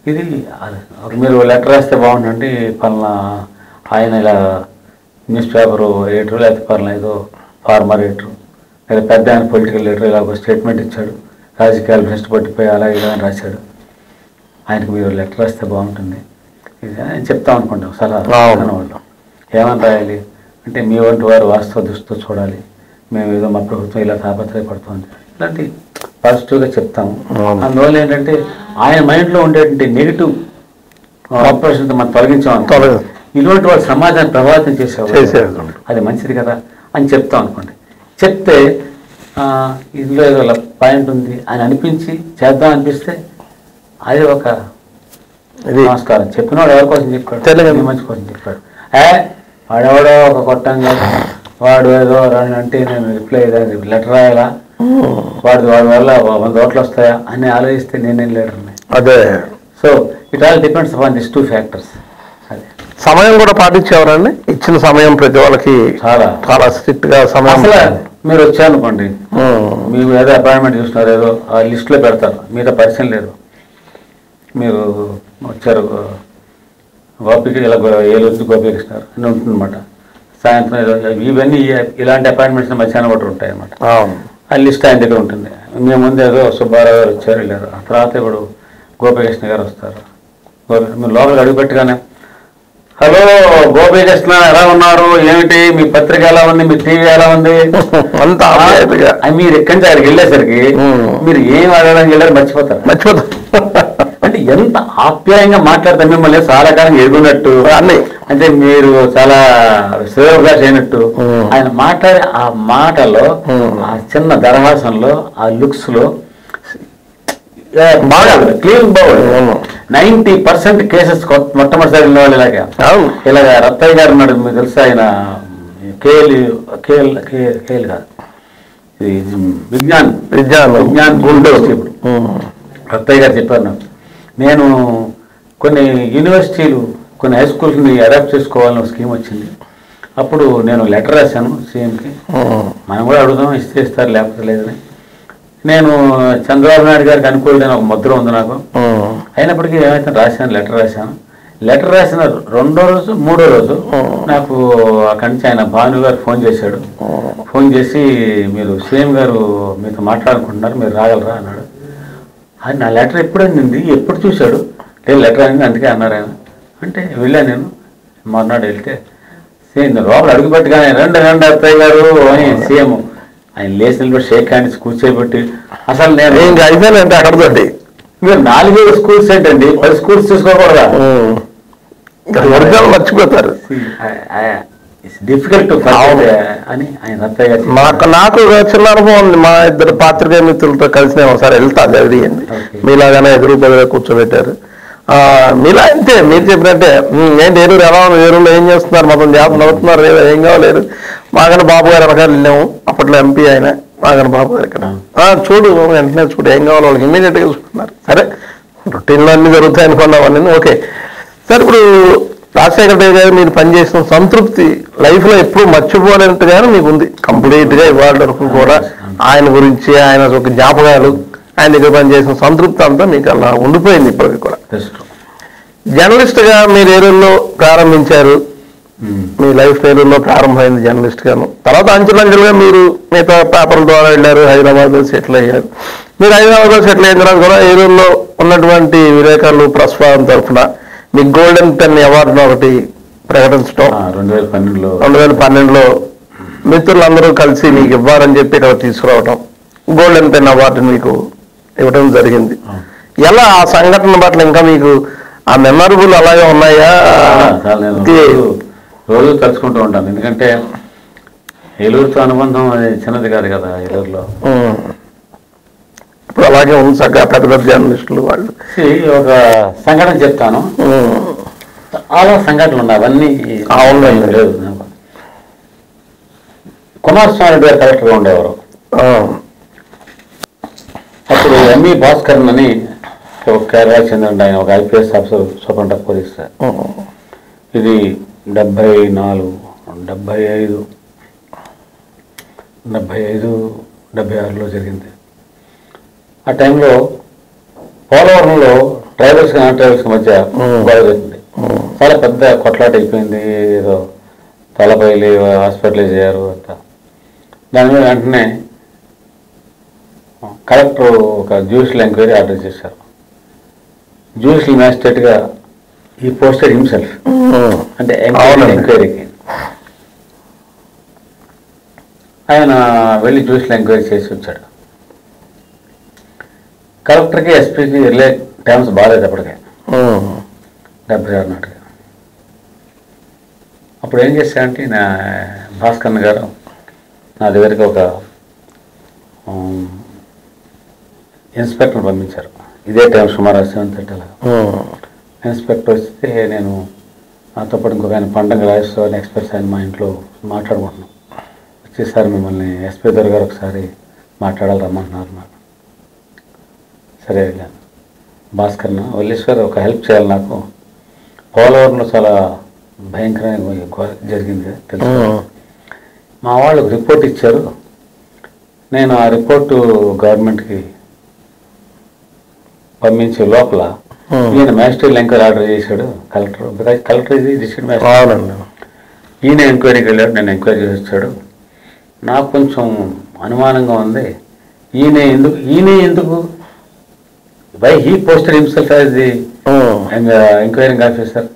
ఇది మీరు లెటర్ రాస్తే బాగుండండి, పలానా ఆయన ఇలా న్యూస్ పేపరు ఎడిటర్, లేకపోతే పలానా ఏదో ఫార్మర్ ఎడిటర్, లేదా పెద్ద ఆయన పొలిటికల్ లీడర్ ఇలా ఒక స్టేట్మెంట్ ఇచ్చాడు, రాజకీయాలు భ్రష్టు పట్టిపోయి అలా ఇలా అని రాశాడు, ఆయనకు మీరు లెటర్ రాస్తే బాగుంటుంది ఇది అని చెప్తాం అనుకోండి. సలహా వాళ్ళు ఏమని రాయాలి అంటే, మీ వంటి వారు వాస్తవ దృష్టితో చూడాలి, మేము ఏదో మా ప్రభుత్వం ఇలా తాపత్రయపడుతుంది, ఇలాంటి పాజిటివ్గా చెప్తాము. అందువల్ల ఏంటంటే ఆయన మైండ్లో ఉండేటువంటి నెగిటివ్ ఆపరేషన్తో మనం తొలగించాం, ఇటువంటి వాళ్ళు సమాజాన్ని ప్రభావితం చేసేవాళ్ళు, అది మంచిది కదా అని చెప్తాం అనుకోండి. చెప్తే ఇందులో ఏదో పాయింట్ ఉంది అని అనిపించి చేద్దాం అనిపిస్తే అది ఒక నమస్కారం. చెప్పినవాడు ఎవరి కోసం చెప్పాడు, మంచి కోసం చెప్పాడు. వాడెవడో ఒక కొట్టంగా వాడు ఏదో అంటే నేను రిప్లై లెటర్ రాయాలా, వాడి వల్ల 100 ఓట్లు వస్తాయా అని ఆలోచిస్తే నేనేం లీడర్ని. అదే. So it all depends upon this 2 factors. అదే సమయం కూడా పాటించేవారండి, ఇచ్చిన సమయం ప్రతి వాళ్ళకి చాలా స్ట్రిక్ట్ గా సమయం. అసలు మీరు వచ్చారనుకోండి, మీరు ఏదో అపాయింట్మెంట్ చూస్తున్నారు, ఏదో ఆ లిస్టులో పెడతారు, మీతో పరిచయం లేదు, మీరు వచ్చారు గోపికి ఇలా ఏలూరు గోపికృష్ణ అని ఉంటుందన్నమాట. సాయంత్రం ఏదో ఇవన్నీ ఇలాంటి అపాయింట్మెంట్స్ మధ్యాహ్నం ఒకటి ఉంటాయి అన్నమాట. ఆ లిస్ట్ ఆయన దగ్గర ఉంటుంది. మేము ముందు ఏదో సుబ్బారావు గారు వచ్చారు వెళ్ళారు, ఆ తర్వాత ఇప్పుడు గోపికృష్ణ గారు వస్తారు. మీరు లోపలికి అడుగుపెట్టగానే హలో గోపికృష్ణ ఎలా ఉన్నారు, ఏమిటి మీ పత్రిక ఎలా ఉంది, మీ టీవీ ఎలా ఉంది అంతా మీరు ఎక్కడి నుంచి అక్కడికి వెళ్ళేసరికి మీరు ఏం అడగడానికి వెళ్ళారు మర్చిపోతారు. అంటే ఎంత ఆప్యాయంగా మాట్లాడతారు, మిమ్మల్ని చాలా కాలం ఎదుగున్నట్టు అన్నీ, అంటే మీరు చాలా శ్రేయోగా చేయనట్టు ఆయన మాట్లాడే ఆ మాటలో, ఆ చిన్న దరహాసంలో, ఆ లుక్స్ లో బాగా క్లీన్ బౌల్డ్. 90% కేసెస్ మొట్టమొదటిసారి ఉన్న వాళ్ళు ఇలాగ రత్తయ్య గారు ఉన్నాడు, మీకు తెలుసా? ఆయన కేఎల్ కాదు, ఇది విజ్ఞాన్ గుంటూరు. ఇప్పుడు రత్తయ్య గారు చెప్పారు నాకు, నేను కొన్ని యూనివర్సిటీలు కొన్ని హై స్కూల్స్ని అడాప్ట్ చేసుకోవాలని స్కీమ్ వచ్చింది. అప్పుడు నేను లెటర్ రాశాను సీఎంకి, మనం కూడా అడుగుదాం, ఇస్తే ఇస్తారు లేకపోతే లేదని. నేను చంద్రబాబు నాయుడు గారికి అనుకూలమైన ఒక ముద్ర ఉంది నాకు. అయినప్పటికీ ఏమైతే రాశాను, లెటర్ రాసిన 2వ రోజు 3వ రోజు నాకు అక్కడి నుంచి ఆయన భాను గారు ఫోన్ చేశాడు. ఫోన్ చేసి, మీరు సీఎం గారు మీతో మాట్లాడుకుంటున్నారు, మీరు రాగలరా అన్నాడు. అది నా లెటర్ ఎప్పుడు అందింది, ఎప్పుడు చూశాడు? లేదు లెటర్ అయింది, అందుకే అన్నారు ఆయన. అంటే వెళ్ళాను నేను. మర్నాడు వెళ్తే లోపల అడుగుపెట్టుగానే రెండు అత్తయ్య గారు అని సీఎం ఆయన లేచి నిలబడి షేక్ హ్యాండ్స్ కూర్చోబెట్టి, అసలు నేను ఇంకా అయిపోయానంటే అక్కడతోటి మీరు 4 స్కూల్స్ ఏంటండి, 10 స్కూల్స్ తీసుకోకూడదా? మర్చిపోతారు. డిఫికల్ట్ అని ఆయన రత్తయ్య గారు. నాకు చిన్న అనుభవం ఉంది. మా ఇద్దరు పాత్రికేయ మిత్రులతో కలిసి నేను ఒకసారి వెళ్తా జరిగింది. మీలాగానే ఎదురు బదులుగా కూర్చోబెట్టారు. మీలా అంతే, మీరు చెప్పినట్టే. ఏంటి ఏలూరు ఎలా ఉంది, ఏలూరులో ఏం చేస్తున్నారు, మొత్తం జాబ్ నడుతున్నారు లేదా, ఏం కావలేదు. మాగన బాబు గారు వెనకాల వెళ్ళాము, అప్పట్లో ఎంపీ ఆయన మాగన బాబు గారు ఇక్కడ. చూడు వెంటనే చూడు, ఏం కావాలో వాళ్ళకి ఇమీడియట్గా చూసుకున్నారు. సరే రొటీన్లో అన్నీ జరుగుతాయి అనుకున్నామని ఓకే. సరే ఇప్పుడు రాజశేఖర రెడ్డి గారు మీరు పనిచేసిన సంతృప్తి లైఫ్లో ఎప్పుడు మర్చిపోలేనట్టుగానే మీకు ఉంది కంప్లీట్గా. ఇవాళ వరకు కూడా ఆయన గురించి, ఆయన ఒక జ్ఞాపకాలు, ఆయన దగ్గర పనిచేసిన సంతృప్తి అంతా మీకు అలా ఉండిపోయింది ఇప్పటికి కూడా. జర్నలిస్ట్గా మీరు ఏలూరులో ప్రారంభించారు, మీ లైఫ్ ఏలూరులో ప్రారంభమైంది జర్నలిస్ట్గాను. తర్వాత అంచెలంచెలుగా మీరు మిగతా పేపర్ల ద్వారా వెళ్ళారు, హైదరాబాద్లో సెటిల్ అయ్యారు. మీరు హైదరాబాద్లో సెటిల్ అయిన తర్వాత కూడా ఏలూరులో ఉన్నటువంటి విలేకరులు ప్రెస్ ఫోరం తరఫున మీకు గోల్డెన్ పెన్ అవార్డును ఒకటి ప్రకటించడం 2012లో మిత్రులందరూ కలిసి మీకు ఇవ్వాలని చెప్పి ఇక్కడ తీసుకురావటం, గోల్డెన్ పెన్ అవార్డు మీకు ఇవ్వడం జరిగింది. ఎలా ఆ సంఘటన పట్ల ఇంకా మీకు ఆ మెమరబుల్ అలాగే ఉన్నాయా? రోజు తలుచుకుంటూ ఉంటాను, ఎందుకంటే ఏలూరుతో అనుబంధం అది చిన్నది కాదు కదా ఏలూరులో. ఇప్పుడు అలాగే ఉంది చక్కగా పెద్ద పెద్ద జర్నలిస్టులు వాళ్ళు. ఒక సంఘటన చెప్తాను, చాలా సంఘటనలు ఉన్నాయి అవన్నీ. లేదు, కుమారస్వామి గారు కలెక్టర్గా ఉండేవారు. అప్పుడు ఎంఈ భాస్కరన్ అని ఒక కేరళకు చెందిన ఆయన, ఒక IPS officer, superintendent of police. ఇది 75-76లో జరిగింది. ఆ టైంలో పోలవరంలో ట్రైబల్స్ నాన్ ట్రైబల్స్ మధ్య గొడవ జరిగింది. చాలా పెద్ద కొట్లాట అయిపోయింది, ఏదో తలపైలి హాస్పిటలైజ్ అయ్యారు అంతా. దాని మీద వెంటనే కలెక్టర్ ఒక జ్యుడిషియల్ ఎంక్వైరీ ఆర్డర్ చేశారు. జ్యుడిషియల్ మ్యాజిస్ట్రేట్గా ఈ పోస్టెడ్ హిమ్సెల్ఫ్, అంటే ఎంక్వైరీకి ఆయన వెళ్ళి జ్యుడిషియల్ ఎంక్వైరీ చేసి వచ్చాడు. కలెక్టర్కి ఎస్పీకి వెళ్ళే టైమ్స్ బాగాలేదు అప్పటికే, 76 నాటికి. అప్పుడు ఏం చేశారంటే నా భాస్కర్ గారు నా దగ్గరికి ఒక ఇన్స్పెక్టర్ పంపించారు. ఇదే టైం సుమారు 7:30 అలా. ఇన్స్పెక్టర్ వస్తే నేను నాతో పాటు ఇంకొక ఆయన పండగ రాజేశ్వరి ఎక్స్ప్రెస్ ఆయన మా ఇంట్లో మాట్లాడుకుంటున్నాం. వచ్చేసారి మిమ్మల్ని ఎస్పీ గారు ఒకసారి మాట్లాడాలి రమ్మంటున్నారు నాకు. సరే వెళ్ళాను. భాస్కర్ వల్లేశ్వర్ ఒక హెల్ప్ చేయాలి నాకు, పోలవరంలో చాలా భయంకరంగా జరిగింది తెలుసు. మా వాళ్ళు రిపోర్ట్ ఇచ్చారు, నేను ఆ రిపోర్టు గవర్నమెంట్కి పంపించే లోపల ఈయన మ్యాజిస్ట్రేట్ ఎంక్వైరీ ఆర్డర్ చేశాడు కలెక్టర్. బికాజ్ కలెక్టర్ ఇది డిస్ట్రిక్ట్ మ్యాజిస్ట్రేట్. ఈయన ఎంక్వైరీకి వెళ్ళాడు, నేను ఎంక్వైరీ చేసి వచ్చాడు. నాకు కొంచెం అనుమానంగా ఉంది, ఈయన ఎందుకు why he posted himself as the enquiring officer.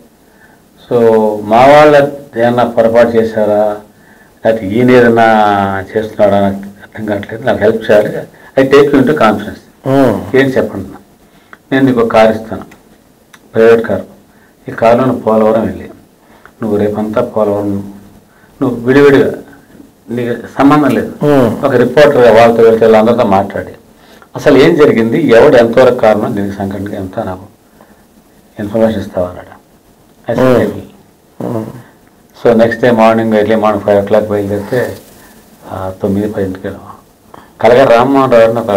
So మా వాళ్ళ ఏమన్నా పొరపాటు చేశారా, లేకపోతే ఈయన ఏదన్నా చేస్తున్నాడా నాకు అర్థం కావట్లేదు, నాకు హెల్ప్ చేయాలి. I take you into confidence. ఏం చెప్పండి, నేను నీకు ఒక కారు ఇస్తాను, ప్రైవేట్ కారు. ఈ కారులో నువ్వు పోలవరం వెళ్ళి, నువ్వు రేపంతా పోలవరం నువ్వు విడివిడిగా, నీకు సంబంధం లేదు, ఒక రిపోర్టర్గా వాళ్ళతో వెళ్తే వాళ్ళందరితో మాట్లాడి అసలు ఏం జరిగింది, ఎవడు ఎంతవరకు కారణం, దీనికి సంఘటనకి ఎంత నాకు ఇన్ఫర్మేషన్ ఇస్తావన్నాడు. So next day morning early morning 5 o'clock బయలుదేరితే 9-10కి వెళ్ళాము. కలగా రామ్మోహన్ రావు అని ఒక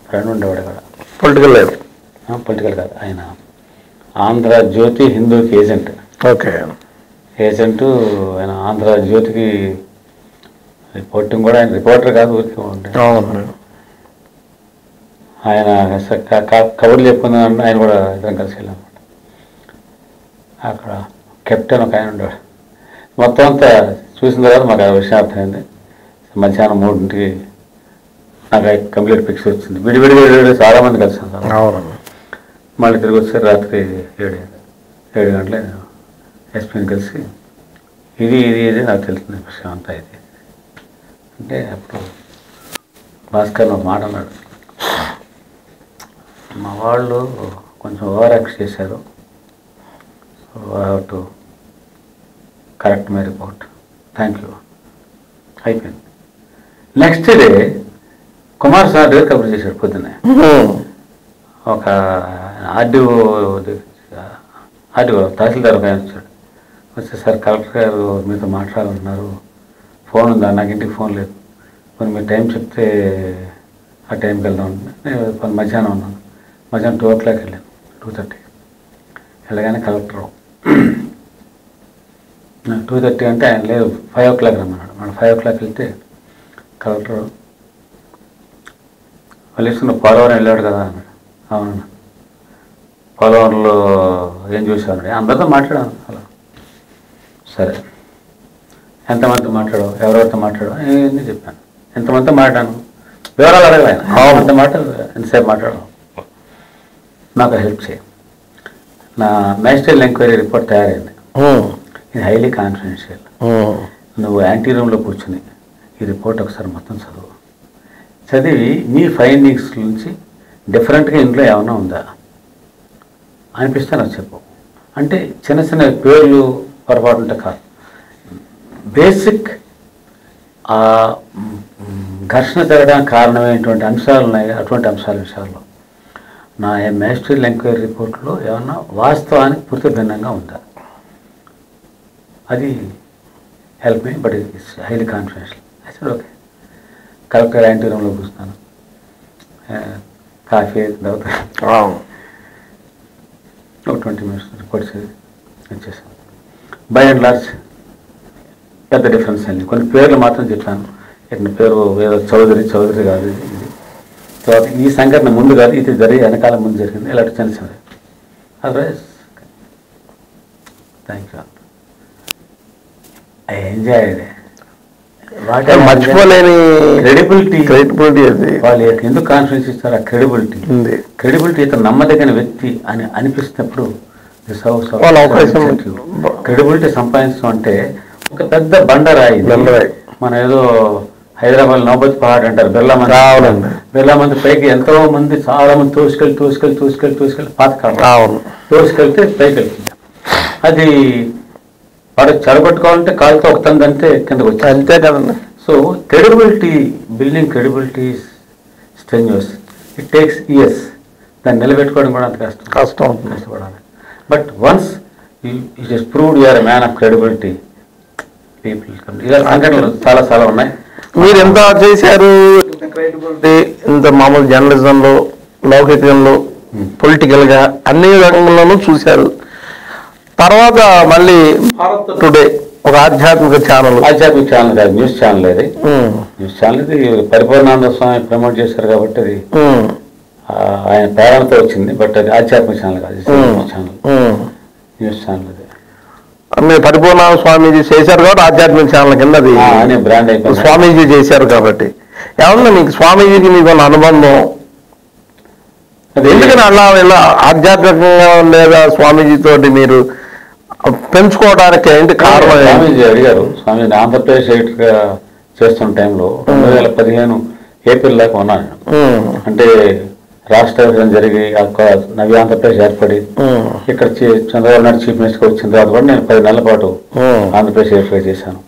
ఫ్రెండ్ ఉండేవాడు అక్కడ. Political leader? పొలిటికల్ కాదు, ఆయన Andhra Jyothi హిందూకి agent. Okay. Agent ఆయన ఆంధ్ర జ్యోతికి రిపోర్టింగ్ కూడా, ఆయన రిపోర్టర్ కాదు, ఊరికి ఉంటే ఆయన కబుర్లు చెప్పుకుందామని ఆయన కూడా ఇద్దరం కలిసి వెళ్ళాం. అక్కడ కెప్టెన్ ఒక ఆయన ఉండేవాడు. మొత్తం అంతా చూసిన తర్వాత మాకు ఆ విషయం అర్థమైంది. మధ్యాహ్నం 3కి నాకు కంప్లీట్ పిక్చర్ వచ్చింది. విడివిడి చాలామంది కలిసాను. మళ్ళీ తిరిగి వచ్చి రాత్రి 7 గంటలే ఎస్పీని కలిసి ఇది నాకు తెలిసిన విషయం అంతా ఇది అంటే, అప్పుడు భాస్కర్ ఒక మాట అన్నాడు, మా వాళ్ళు కొంచెం ఓవర్ యాక్ట్ చేశారు, so I have to correct my report, thank you, అయిపోయింది. నెక్స్ట్ డే కుమారస్వామి గారు కబుర్ చేశాడు పొద్దున్నే. ఒక ఆర్డీఓ తహసీల్దార్ ఒక ఆయన వచ్చాడు. వచ్చే సార్ కలెక్టర్ గారు మీతో మాట్లాడాలన్నారు, ఫోన్ ఉందా, నాకు ఇంటికి ఫోన్ లేదు, కొన్ని మీరు టైం చెప్తే ఆ టైంకి వెళ్దాం. నేను మధ్యాహ్నం ఉన్నాను, మధ్యాహ్నం 2 o'clock వెళ్ళాను, 2:30 వెళ్ళగానే కలెక్టర్ 2:30 అంటే ఆయన లేదు 5 o'clock రమ్మన్నాడు. మనం 5 o'clock వెళ్తే కలెక్టర్ వాళ్ళు ఇస్తున్న పోలవరం వెళ్ళాడు కదా అన్నాడు. అవునన్నా, పోలవరంలో ఏం చూసాను, అందరితో మాట్లాడాను. అలా సరే, ఎంతమందితో మాట్లాడావు, ఎవరెవరితో మాట్లాడావు, ఇవన్నీ చెప్పాను. ఎంతమందితో మాట్లాడాను, వివరాలు అడగలే ఆయన. అంత మాట ఎంతసేపు మాట్లాడడం, నాకు హెల్ప్ చేయి. నా మ్యాజిస్ట్రియల్ ఎంక్వైరీ రిపోర్ట్ తయారైంది, ఇది హైలీ కాన్ఫిడెన్షియల్. నువ్వు యాంటీ రూమ్లో కూర్చుని ఈ రిపోర్ట్ ఒకసారి మొత్తం చదివి నీ ఫైండింగ్స్ నుంచి డిఫరెంట్గా ఇంట్లో ఏమైనా ఉందా అనిపిస్తే నాకు చెప్పు. అంటే చిన్న చిన్న పేర్లు పొరపాటు ఉంటే కాదు, బేసిక్ ఘర్షణ జరగడానికి కారణమైనటువంటి అంశాలు ఉన్నాయి. అటువంటి అంశాల విషయాల్లో నా మ్యాజిస్ట్రియల్ ఎంక్వైరీ రిపోర్ట్లో ఏమన్నా వాస్తవానికి పూర్తి భిన్నంగా ఉందా, అది help me, but it's highly confidential. అయితే ఓకే. కలెక్టర్ యాంటీ రూమ్లో కూర్చున్నాను, కాఫీ తాగుతాను, ఒక 20 minutes రిపోర్ట్స్ వచ్చేసాను. బై అండ్ లార్జ్ పెద్ద డిఫరెన్స్ అండి. కొన్ని పేర్లు మాత్రం చెప్పాను, ఇట్లా పేరు ఏదో చౌదరి కాదు, ఇది తర్వాత ఈ సంఘటన ముందు కాదు, ఇది జరిగి వెనకాల ముందు జరిగింది, ఇలాంటి చిన్న చిన్నది. Otherwise thank you, I enjoyed. మర్చిపోలేని క్రెడిబిలిటీ అది. వాళ్ళు ఎందుకు కాన్ఫిడెన్స్ ఇస్తారు, ఆ క్రెడిబిలిటీ ఇతను నమ్మదగిన వ్యక్తి అని అనిపిస్తున్నప్పుడు క్రెడిబిలిటీ సంపాదించడం అంటే ఒక పెద్ద బండరాయి. మన ఏదో హైదరాబాద్ నౌబత్ పహాడ్ అంటారు, బిర్లా మంది పైకి ఎంతో మంది చాలా మంది తోసుకెళ్ళి పాతకాలం తోసుకెళ్తే పైకి వెళ్తుంది. అది వాడు చెడగొట్టుకోవాలంటే కాలుతో ఒక తంది అంతే కిందకు వచ్చి, అంతే కదండి. So credibility, building credibility strenuous, it takes years. దాన్ని నిలబెట్టుకోవడం కూడా అంత కష్టపడాలి. But once it is proved you are a man of credibility, people ఇలా సంఘటనలు చాలా ఉన్నాయి. మీరు ఎంత చేశారు, క్రెడిబిలిటీ ఇంత మామూలు జర్నలిజంలో, లౌకికంలో, పొలిటికల్గా అన్ని రంగంలోనూ చూశారు. తర్వాత మళ్ళీ భారత్ టుడే ఒక ఆధ్యాత్మిక ఛానల్ కాదు, న్యూస్ ఛానల్. అది న్యూస్ ఛానల్, ఇది పరిపూర్ణానంద స్వామి ప్రమోట్ చేశారు కాబట్టి అది ఆయన ప్రేరణతో వచ్చింది. బట్ అది ఆధ్యాత్మిక ఛానల్ కాదు, ఛానల్, న్యూస్ ఛానల్. అది మీరు పరిపూర్ణానంద స్వామీజీ చేశారు కాబట్టి ఆధ్యాత్మిక ఛానల్ కింద అది బ్రాండ్ అయిపోయింది. స్వామీజీ చేశారు కాబట్టి. ఏమన్నా మీకు స్వామీజీకి మీకు అనుబంధం ఎందుకని అలా ఇలా ఆధ్యాత్మికంగా లేదా స్వామీజీతో మీరు పెంచుకోవడానికి ఏంటి కారణం? స్వామీజీ అడిగారు. స్వామీజీ ఆంధ్రప్రదేశ్ ఎడిటర్గా చేస్తున్న టైంలో 2015 ఏప్రిల్ దాకా ఉన్నాను. అంటే రాష్ట్ర విభజన జరిగి నవి ఆంధ్రప్రదేశ్ ఏర్పడి ఇక్కడ చంద్రబాబు నాయుడు చీఫ్ మినిస్టర్ వచ్చిన తర్వాత కూడా నేను 10 నెలల పాటు ఆంధ్రప్రదేశ్ ఎడిటర్గా చేశాను.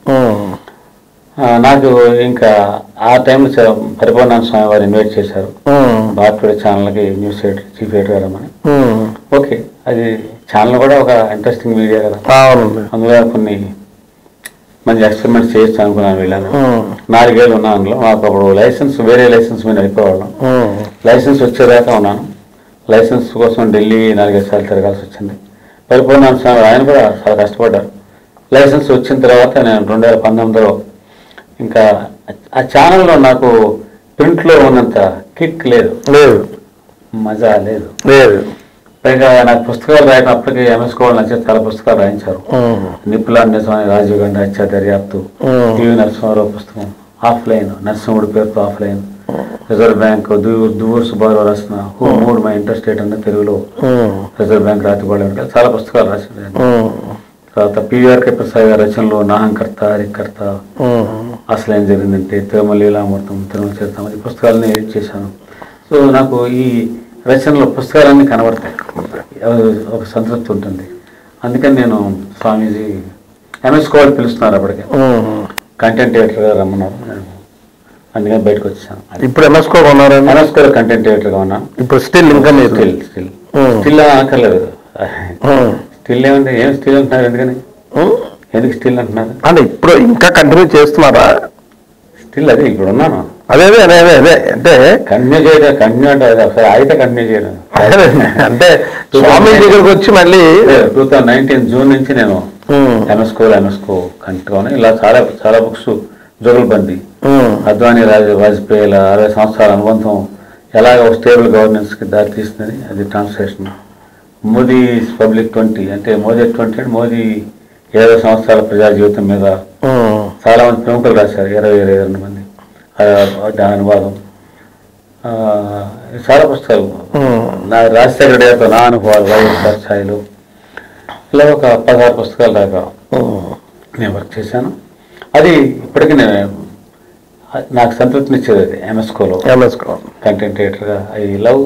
నాకు ఇంకా ఆ టైంలో పరిపూర్ణానంద స్వామి వారు ఇన్వైట్ చేశారు భారతీయ ఛానల్కి న్యూస్ ఎడిటర్ చీఫ్ ఎడిటర్ గారమని. ఓకే, అది ఛానల్ కూడా ఒక ఇంట్రెస్టింగ్ మీడియా కదా, అందులో కొన్ని మంచి ఎక్స్పెరిమెంట్స్ చేయొచ్చు అనుకున్నాను. వెళ్ళాను, 4 ఏళ్ళు ఉన్నాను అందులో. మాకు అప్పుడు లైసెన్స్ వేరే లైసెన్స్ మీద అయిపోవాళ్ళం. లైసెన్స్ వచ్చేదాకా ఉన్నాను. లైసెన్స్ కోసం ఢిల్లీ 4-5 సార్లు తిరగాల్సి వచ్చింది. పరిపూర్ణానంద స్వామి ఆయన కూడా చాలా కష్టపడ్డారు. లైసెన్స్ వచ్చిన తర్వాత నేను 2019లో ఇంకా ఆ ఛానల్లో నాకు ప్రింట్లో ఉన్నంత కిక్ లేదు, మజా లేదు. పైగా నాకు పుస్తకాలు రాయడం అప్పటికి ఎంఎస్ కోవల్ నచ్చి చాలా పుస్తకాలు రాయించారు. నిప్పులా నిజమని, రాజీవ్ గాంధీ హత్య దర్యాప్తు, టీవీ నరసింహారావు పుస్తకం, ఆఫ్లైన్ నరసింహుడి పేరుతో half lion, reserve bank Duvvuri Subbarao రాసిన హూ మూడ్ మై ఇంటర్స్టేట్ అన్న తెలుగులో రిజర్వ్ బ్యాంక్ రాతిపాడు, చాలా పుస్తకాలు రాసింది. తర్వాత పివిఆర్ కే ప్రసాద్ గారి రచనలో నాహంకర్త, హరికర్త, అసలు ఏం జరిగిందంటే, తిరుమల లీలామూర్తం, తిరుమల చరిత్రం, ఈ పుస్తకాలని ఎడిట్ చేశాను. సో నాకు ఈ రచనలో పుస్తకాలన్నీ కనబడతాయి, ఒక సంతృప్తి ఉంటుంది. అందుకని నేను స్వామీజీ ఎంఎస్ కోవల్ పిలుస్తున్నారు, అప్పటికే కంటెంట్ ఎడిటర్గా రమ్మన్నారు. అందుకని బయటకు వచ్చాను. ఇప్పుడు ఎంఎస్ కోవల్ ఉన్నారు, ఎంఎస్ కోవల్ కంటెంట్ ఎడిటర్గా ఉన్నాను. ఇప్పుడు స్టిల్ ఇంకా స్టిల్ అనక్కర్లేదు. స్టిల్ ఏమంటే ఏం స్టిల్ అంటున్నారు, ఎందుకు స్టిల్ అంటున్నారు అంటే ఇప్పుడు ఇంకా కంటిన్యూ చేస్తున్నారా? స్టిల్ అదే ఇప్పుడు ఉన్నాను, అదే అదే అదే అదే అంటే కంటిన్యూ చేయడం, కంటిన్యూ అంటే ఒకసారి అయితే కంటిన్యూ చేయడం అంటే స్వామి దగ్గరకు వచ్చి మళ్ళీ 2019 జూన్ నుంచి నేను ఎంఎస్కో కంటిన్యూనే. ఇలా చాలా చాలా బుక్స్, జోగుల్బంది, అద్వానీ వాజ్పేయి 60 సంవత్సరాల అనుబంధం ఎలాగ స్టేబుల్ గవర్నెన్స్కి దారి తీస్తుందని, అది ట్రాన్స్లేషన్. మోదీ పబ్లిక్ 20 అంటే మోదీ 20 అంటే మోదీ 20 సంవత్సరాల ప్రజా జీవితం మీద చాలా మంది ప్రముఖులు రాశారు, 22 మంది. అనువాదం, చాలా పుస్తకాలు. నా రాజశేఖర గారితో నా అనుభవాలు, వైఎస్ఆర్ ఛాయలు, ఇలా ఒక 16 పుస్తకాలు దాకా నేను వర్క్ చేశాను. అది ఇప్పటికీ నాకు సంతృప్తినిచ్చేది. అది ఎంఎస్కోలో కంటెంట్ ఎడిటర్గా. ఐ లవ్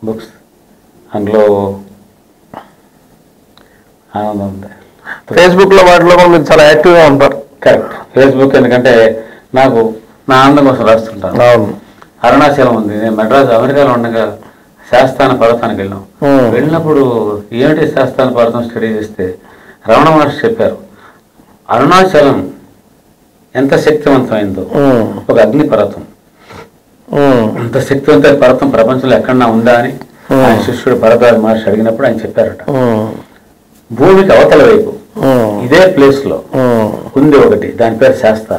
బుక్స్, అందులో ఆనందం ఉంది. ఫేస్బుక్లో వాటిలో కూడా మీరు చాలా యాక్టివ్గా ఉంటారు. కరెక్ట్, ఫేస్బుక్ ఎందుకంటే నాకు నా ఆనందం కోసం రాస్తుంటాను. అరుణాచలం ఉంది, నేను మెడ్రాస్ అమెరికాలో ఉండగా శాస్త్రాన పర్వతానికి వెళ్ళాం. వెళ్ళినప్పుడు ఏమిటి శాస్త్రాన పర్వతం స్టడీ చేస్తే రమణ మహర్షి చెప్పారు, అరుణాచలం ఎంత శక్తివంతమైందో, ఒక అగ్ని పర్వతం, అంత శక్తివంతమైన పర్వతం ప్రపంచంలో ఎక్కడన్నా ఉందా అని ఆయన శిష్యుడు భరద్వాజ మహర్షి అడిగినప్పుడు ఆయన చెప్పారట, భూమికి అవతల వైపు ఇదే ప్లేస్ లో ఉంది ఒకటి, దాని పేరు శాస్త్ర.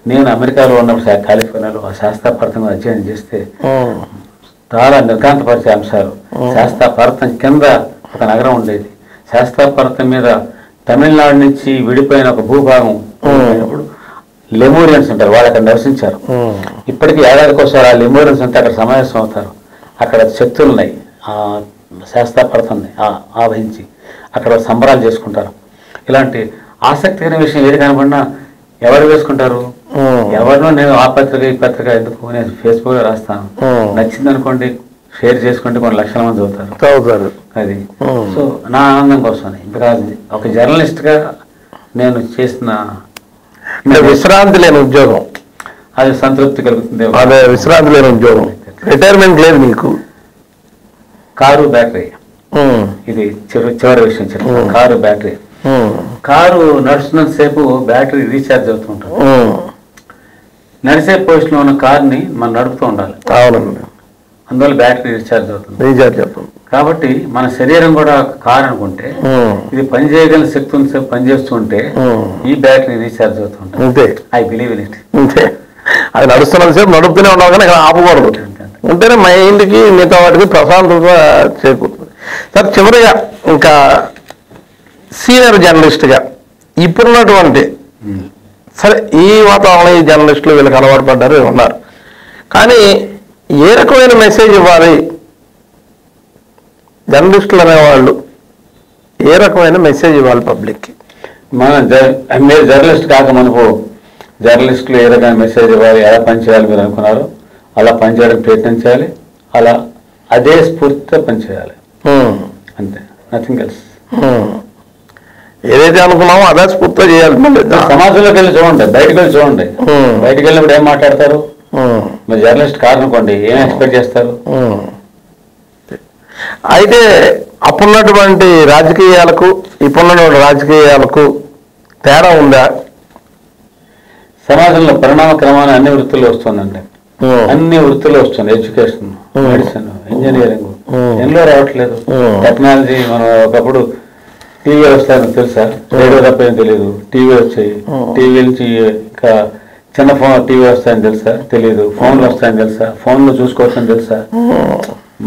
నేను అమెరికాలో ఉన్నప్పుడు కాలిఫోర్నియాలో ఆ శాస్త్ర పర్వతం అధ్యయనం చేస్తే చాలా నిర్ఘాంతపరిచే అంశాలు. శాస్త్ర పర్వతం కింద ఒక నగరం ఉండేది, శాస్త్ర పర్వతం మీద తమిళనాడు నుంచి విడిపోయిన ఒక భూభాగం అయినప్పుడు లెమూరియన్స్ ఉంటారు, వాళ్ళు అక్కడ నివసించారు. ఇప్పటికీ ఏడాదికోసారి ఆ లెమూరియన్స్ అంతా అక్కడ సమావేశం అవుతారు. అక్కడ శక్తులు ఉన్నాయి, ఆ శాస్త్ర పర్వతాన్ని ఆవహించి అక్కడ సంబరాలు చేసుకుంటారు. ఇలాంటి ఆసక్తికరమైన విషయం ఏది కనబడినా ఎవరు వేసుకుంటారు, ఎవరినో నేను ఆ పత్రిక ఈ పత్రిక ఎందుకు, నేను ఫేస్బుక్లో రాస్తాను, నచ్చింది అనుకోండి షేర్ చేసుకుంటే కొన్ని లక్షల మంది చదువుతారు. అది సో నా ఆనందం కోసం. బికాజ్ ఒక జర్నలిస్ట్గా నేను చేసిన విశ్రాంతి లేని ఉద్యోగం, అది సంతృప్తి కలుగుతుంది. అదే విశ్రాంతి లేని ఉద్యోగం, రిటైర్మెంట్ లేదు మీకు. కారు బ్యాటరీ, ఇది చివరి విషయం చెప్తాను. కారు బ్యాటరీ, కారు నడుస్తున్నంతసేపు బ్యాటరీ రీఛార్జ్ అవుతూ ఉంటుంది. నడిసే పొజిషన్లో ఉన్న కార్ని మనం నడుపుతూ ఉండాలి. అవునండి, అందువల్ల బ్యాటరీ రీఛార్జ్ అవుతుంది. కాబట్టి మన శరీరం కూడా కార్ అనుకుంటే ఇది పని చేయగల శక్తి ఉంది, పనిచేస్తూ ఉంటే ఈ బ్యాటరీ రీఛార్జ్ అవుతూ ఉంటుంది. I believe in it. అంతే, అది నడుస్తున్నంతసేపు నడుపుతూనే ఉండాలి, కానీ ఇక్కడ ఆపకూడదు. ఉంటేనే మైండ్కి మిగతా వాటికి ప్రశాంతత చేకూరుతుంది. సార్, చివరిగా ఇంకా సీనియర్ జర్నలిస్ట్గా ఇప్పుడున్నటువంటి, సరే ఈ వాతావరణంలో ఈ జర్నలిస్టులు వీళ్ళకి అలవాటు పడ్డారు ఉన్నారు, కానీ ఏ రకమైన మెసేజ్ ఇవ్వాలి జర్నలిస్టులు అనేవాళ్ళు, ఏ రకమైన మెసేజ్ ఇవ్వాలి పబ్లిక్కి? మీరు జర్నలిస్ట్ కాక మనకు జర్నలిస్టులు ఏ రకమైన మెసేజ్ ఇవ్వాలి, ఎలా పనిచేయాలి మీరు అనుకున్నారు అలా పనిచేయడానికి ప్రయత్నం చేయాలి, అలా అదే స్ఫూర్తితో పనిచేయాలి, అంతే, నథింగ్ ఎల్స్. ఏదైతే అనుకున్నామో అదే స్ఫూర్తిగా చేయాలి. మళ్ళీ సమాజంలోకి వెళ్ళి చూడండి, బయటకు వెళ్ళి చూడండి. బయటకు వెళ్ళినప్పుడు ఏం మాట్లాడతారు? మీరు జర్నలిస్ట్ కాదనుకోండి, ఏం ఎక్స్పెక్ట్ చేస్తారు? అయితే అప్పుడున్నటువంటి రాజకీయాలకు ఇప్పుడున్నటువంటి రాజకీయాలకు తేడా ఉందా? సమాజంలో పరిణామ క్రమాన్ని అన్ని వృత్తుల్లో వస్తుందండి. అన్ని వృత్తుల్లో వస్తుంది. ఎడ్యుకేషన్, మెడిసిన్, ఇంజనీరింగ్ ఎన్నో రావట్లేదు. టెక్నాలజీ మనం ఒకప్పుడు టీవీ వస్తాయని తెలుసా? రేడియో తప్ప ఏం తెలియదు. టీవీ వచ్చాయి, టీవీ నుంచి ఇంకా చిన్న ఫోన్ టీవీ వస్తాయని తెలుసా? తెలియదు. ఫోన్లు వస్తాయని తెలుసా? ఫోన్లు చూసుకోవచ్చని తెలుసా?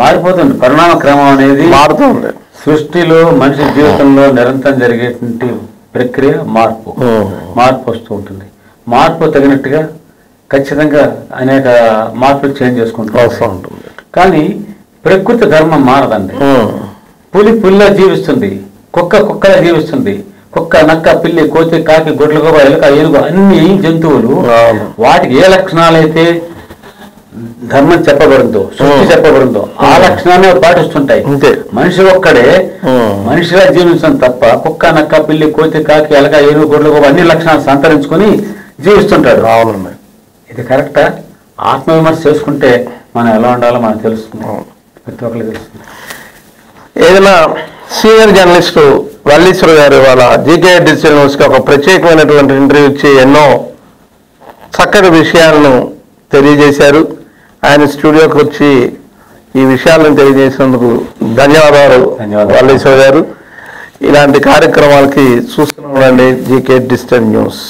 మారిపోతుంది. పరిణామ క్రమం అనేది మారుతుంది. సృష్టిలో మనిషి జీవితంలో నిరంతరం జరిగేటువంటి ప్రక్రియ మార్పు వస్తూ ఉంటుంది. మార్పు తగినట్టుగా ఖచ్చితంగా అనేక మార్పులు చేంజ్ చేసుకుంటూ ఉంటుంది. కానీ ప్రకృతి ధర్మం మారదండి. పులి పులిలా జీవిస్తుంది, కుక్కలా జీవిస్తుంది. కుక్క, నక్క, పిల్లి, కోతి, కాకి, గొడ్లగోబ, ఎలుక, ఏనుగు అన్ని జంతువులు వాటికి ఏ లక్షణాలైతే ధర్మం చెప్పబడిందో, సృష్టి చెప్పబడిందో ఆ లక్షణాన్ని పాటిస్తుంటాయి. మనిషి ఒక్కడే మనిషిగా జీవించడం తప్ప కుక్క, నక్క, పిల్లి, కోతి, కాకి, ఎలక, ఏనుగు, గొడ్లగోబ అన్ని లక్షణాలు సంతరించుకొని జీవిస్తుంటాడు. అవునండి. ఇది కరెక్టా? ఆత్మవిమర్శ చేసుకుంటే మనం ఎలా ఉండాలో మనకు తెలుస్తుంది, ప్రతి ఒక్కరికి తెలుస్తుంది. ఏదైనా సీనియర్ జర్నలిస్టు వల్లీశ్వర్ గారు వాళ్ళ జీకే డిజిటల్ న్యూస్కి ఒక ప్రత్యేకమైనటువంటి ఇంటర్వ్యూ ఇచ్చి ఎన్నో చక్కటి విషయాలను తెలియజేశారు. ఆయన స్టూడియోకి వచ్చి ఈ విషయాలను తెలియజేసినందుకు ధన్యవాదాలు వల్లీశ్వర్ గారు. ఇలాంటి కార్యక్రమాలకి చూస్తూ ఉండండి జీకే డిజిటల్ న్యూస్.